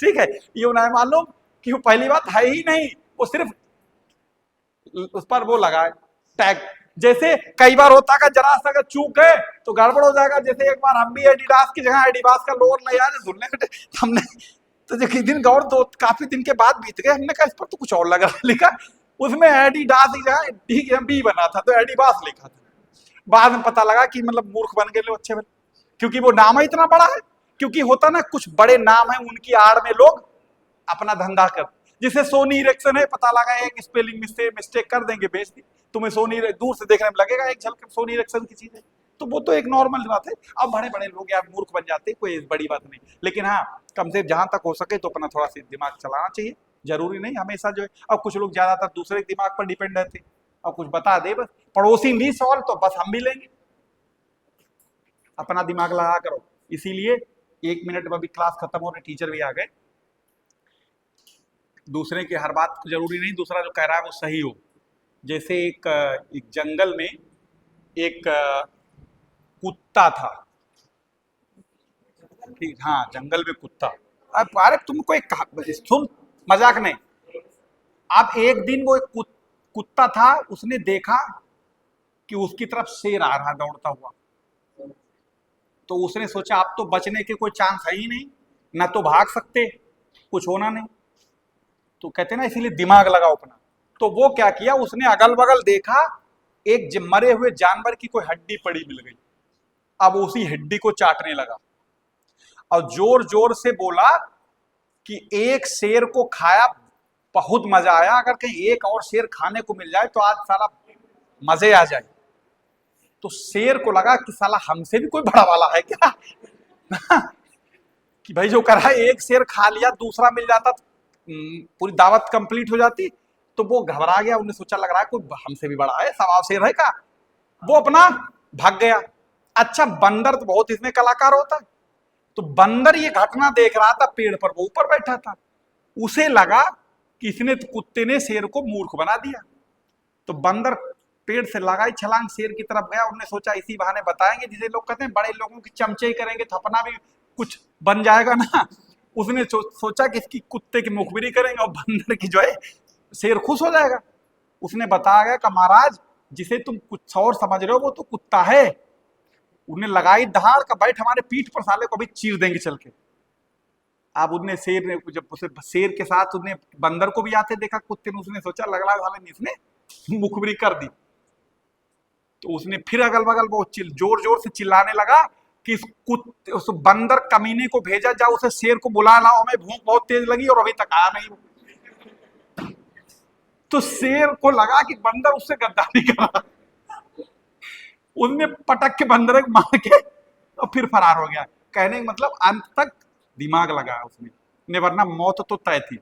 [SPEAKER 1] ठीक है, ये नहीं मालूम कि वो पहली बात है ही नहीं, वो सिर्फ उस पर वो लगा है टैग। जैसे कई बार होता है जरा सा अगर चूक है तो गड़बड़ हो जाएगा। जैसे एक बार हम भी एडिडास की जगह एडिडास का लोअर ले आए धुलने के, हमने तो जो दिन गौर दो काफी दिन के बाद बीत गए, हमने कहा इस पर तो कुछ और लगा लिखा, उसमें एडिडास की जगह बी बना था तो एडिबास लिखा था। बाद में पता लगा कि मतलब मूर्ख बन गए लोग अच्छे बन, क्योंकि वो नाम ही इतना बड़ा है। क्योंकि होता ना कुछ बड़े नाम है उनकी आड़ में लोग अपना धंधा कर, जिसे सोनी इरेक्शन है, पता लगा एक स्पेलिंग मिस्टेक कर देंगे, बेच दी तुम्हें सोनी, दूर से देखने में लगेगा एक झलक सोनी इरेक्शन की चीज है, तो वो तो एक नॉर्मल बात है। अब बड़े बड़े लोग यार मूर्ख बन जाते हैं, कोई बड़ी बात नहीं, लेकिन हाँ कम से जहां तक हो सके तो अपना थोड़ा सा दिमाग चलाना चाहिए। जरूरी नहीं हमेशा जो है, अब कुछ लोग ज्यादातर दूसरे दिमाग पर डिपेंड रहते हैं, अब कुछ बता दे बस पड़ोसी ली सॉल्व तो बस हम भी लेंगे, अपना दिमाग लगा करो। इसीलिए 1 मिनट में अभी क्लास खत्म हो रही, टीचर भी आ गए। दूसरे की हर बात जरूरी नहीं दूसरा जो कह रहा है वो सही हो। जैसे एक जंगल में एक कुत्ता था, ठीक, हाँ जंगल में कुत्ता। अब अरे तुमको एक सुन, मजाक नहीं। अब एक दिन वो एक कुत्ता था, उसने देखा कि उसकी तरफ शेर आ रहा दौड़ता हुआ, तो उसने सोचा अब तो बचने के कोई चांस है ही नहीं, ना तो भाग सकते, कुछ होना नहीं, तो कहते ना इसीलिए दिमाग लगाओ अपना। तो वो क्या किया, उसने अगल बगल देखा, एक मरे हुए जानवर की कोई हड्डी पड़ी मिल गई, अब उसी हड्डी को चाटने लगा और जोर जोर से बोला कि एक शेर को खाया बहुत मजा आया, अगर कहीं एक और शेर खाने को मिल जाए तो आज साला मजे आ जाए। तो शेर को लगा कि साला हमसे भी कोई बड़ा वाला है क्या। कि भाई जो करा एक शेर खा लिया, दूसरा मिल जाता तो पूरी दावत कंप्लीट हो जाती। तो वो घबरा गया, उन्हें सोचा लग रहा है कोई हमसे भी बड़ा है, सवाब शेर है का। वो अपना भाग गया। अच्छा बंदर तो बहुत इसमें कलाकार होता है, तो बंदर ये घटना देख रहा था पेड़ पर, वो ऊपर बैठा था, उसे लगा कि इसने तो कुत्ते ने शेर को मूर्ख बना दिया। तो बंदर पेड़ से लगाई छलांग, शेर की तरफ गया। उन्होंने सोचा इसी बहाने बताएंगे, जिसे लोग कहते हैं बड़े लोगों की चमचे ही करेंगे तो अपना भी कुछ बन जाएगा ना। उसने सोचा कि इसकी कुत्ते की मुखबिरी करेंगे और बंदर की जो है शेर खुश हो जाएगा। उसने बताया गया कि महाराज जिसे तुम कुछ और समझ रहे हो वो तो कुत्ता है। उन्हें लगाई दहाड़ का, बैठ हमारे पीठ पर, साले को अभी चीर देंगे चल के। अब उन्हें शेर ने जब उसे शेर के साथ उन्हें बंदर को भी आते देखा कुत्ते ने, उसने सोचा लग रहा साले इसने मुखबिरी कर दी। तो उसने फिर अगल बगल वो जोर जोर से चिल्लाने लगा कि उस बंदर कमीने को भेजा जाओ, उसे शेर को बुला लाओ, हमें भूख बहुत तेज लगी और अभी तक आया नहीं। तो शेर को लगा कि बंदर उससे गद्दारी कर रहा, उसने पटक के बंदर को मार के और फिर फरार हो गया। कहने का मतलब अंत तक दिमाग लगाया उसने, वरना मौत तो तय थी,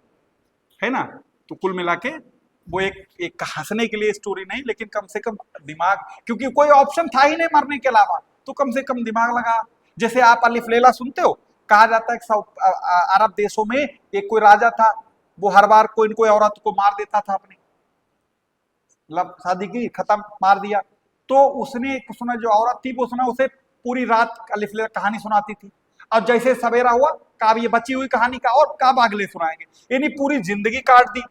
[SPEAKER 1] है ना। तो कुल मिला के वो एक हंसने के लिए स्टोरी नहीं, लेकिन कम से कम दिमाग, क्योंकि कोई ऑप्शन था ही नहीं मरने के अलावा, तो कम से कम दिमाग लगा। जैसे आप अलिफ लैला सुनते हो, कहा जाता है कि अरब देशों में एक कोई राजा था, वो हर बार कोई न कोई औरत को मार देता था अपने, मतलब शादी की खत्म मार दिया। तो उसने सुना, जो औरत थी वो सुना, उसे पूरी रात अलिफ लैला कहानी सुनाती थी। अब जैसे सवेरा हुआ, कब ये बची हुई कहानी का और कब अगले सुनाएंगे, यानी पूरी जिंदगी काट दी।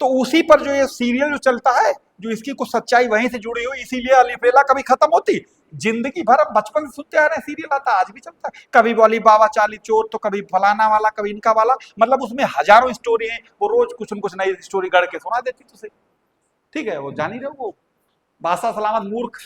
[SPEAKER 1] तो उसी पर जो ये सीरियल जो चलता है, जो इसकी कुछ सच्चाई वहीं से जुड़ी हुई, इसीलिए अलिफ लैला कभी खत्म होती, जिंदगी भर अब बचपन से सुनते आ रहे हैं, सीरियल आता आज भी चलता है, कभी वाली बाबा चाली चोर, तो कभी फलाना वाला, कभी इनका वाला, मतलब उसमें हजारों स्टोरी है, वो रोज कुछ न कुछ नई स्टोरी गढ़ के सुना देती तुझे। ठीक है, वो जान ही रहे वो बादशाह सलामत मूर्ख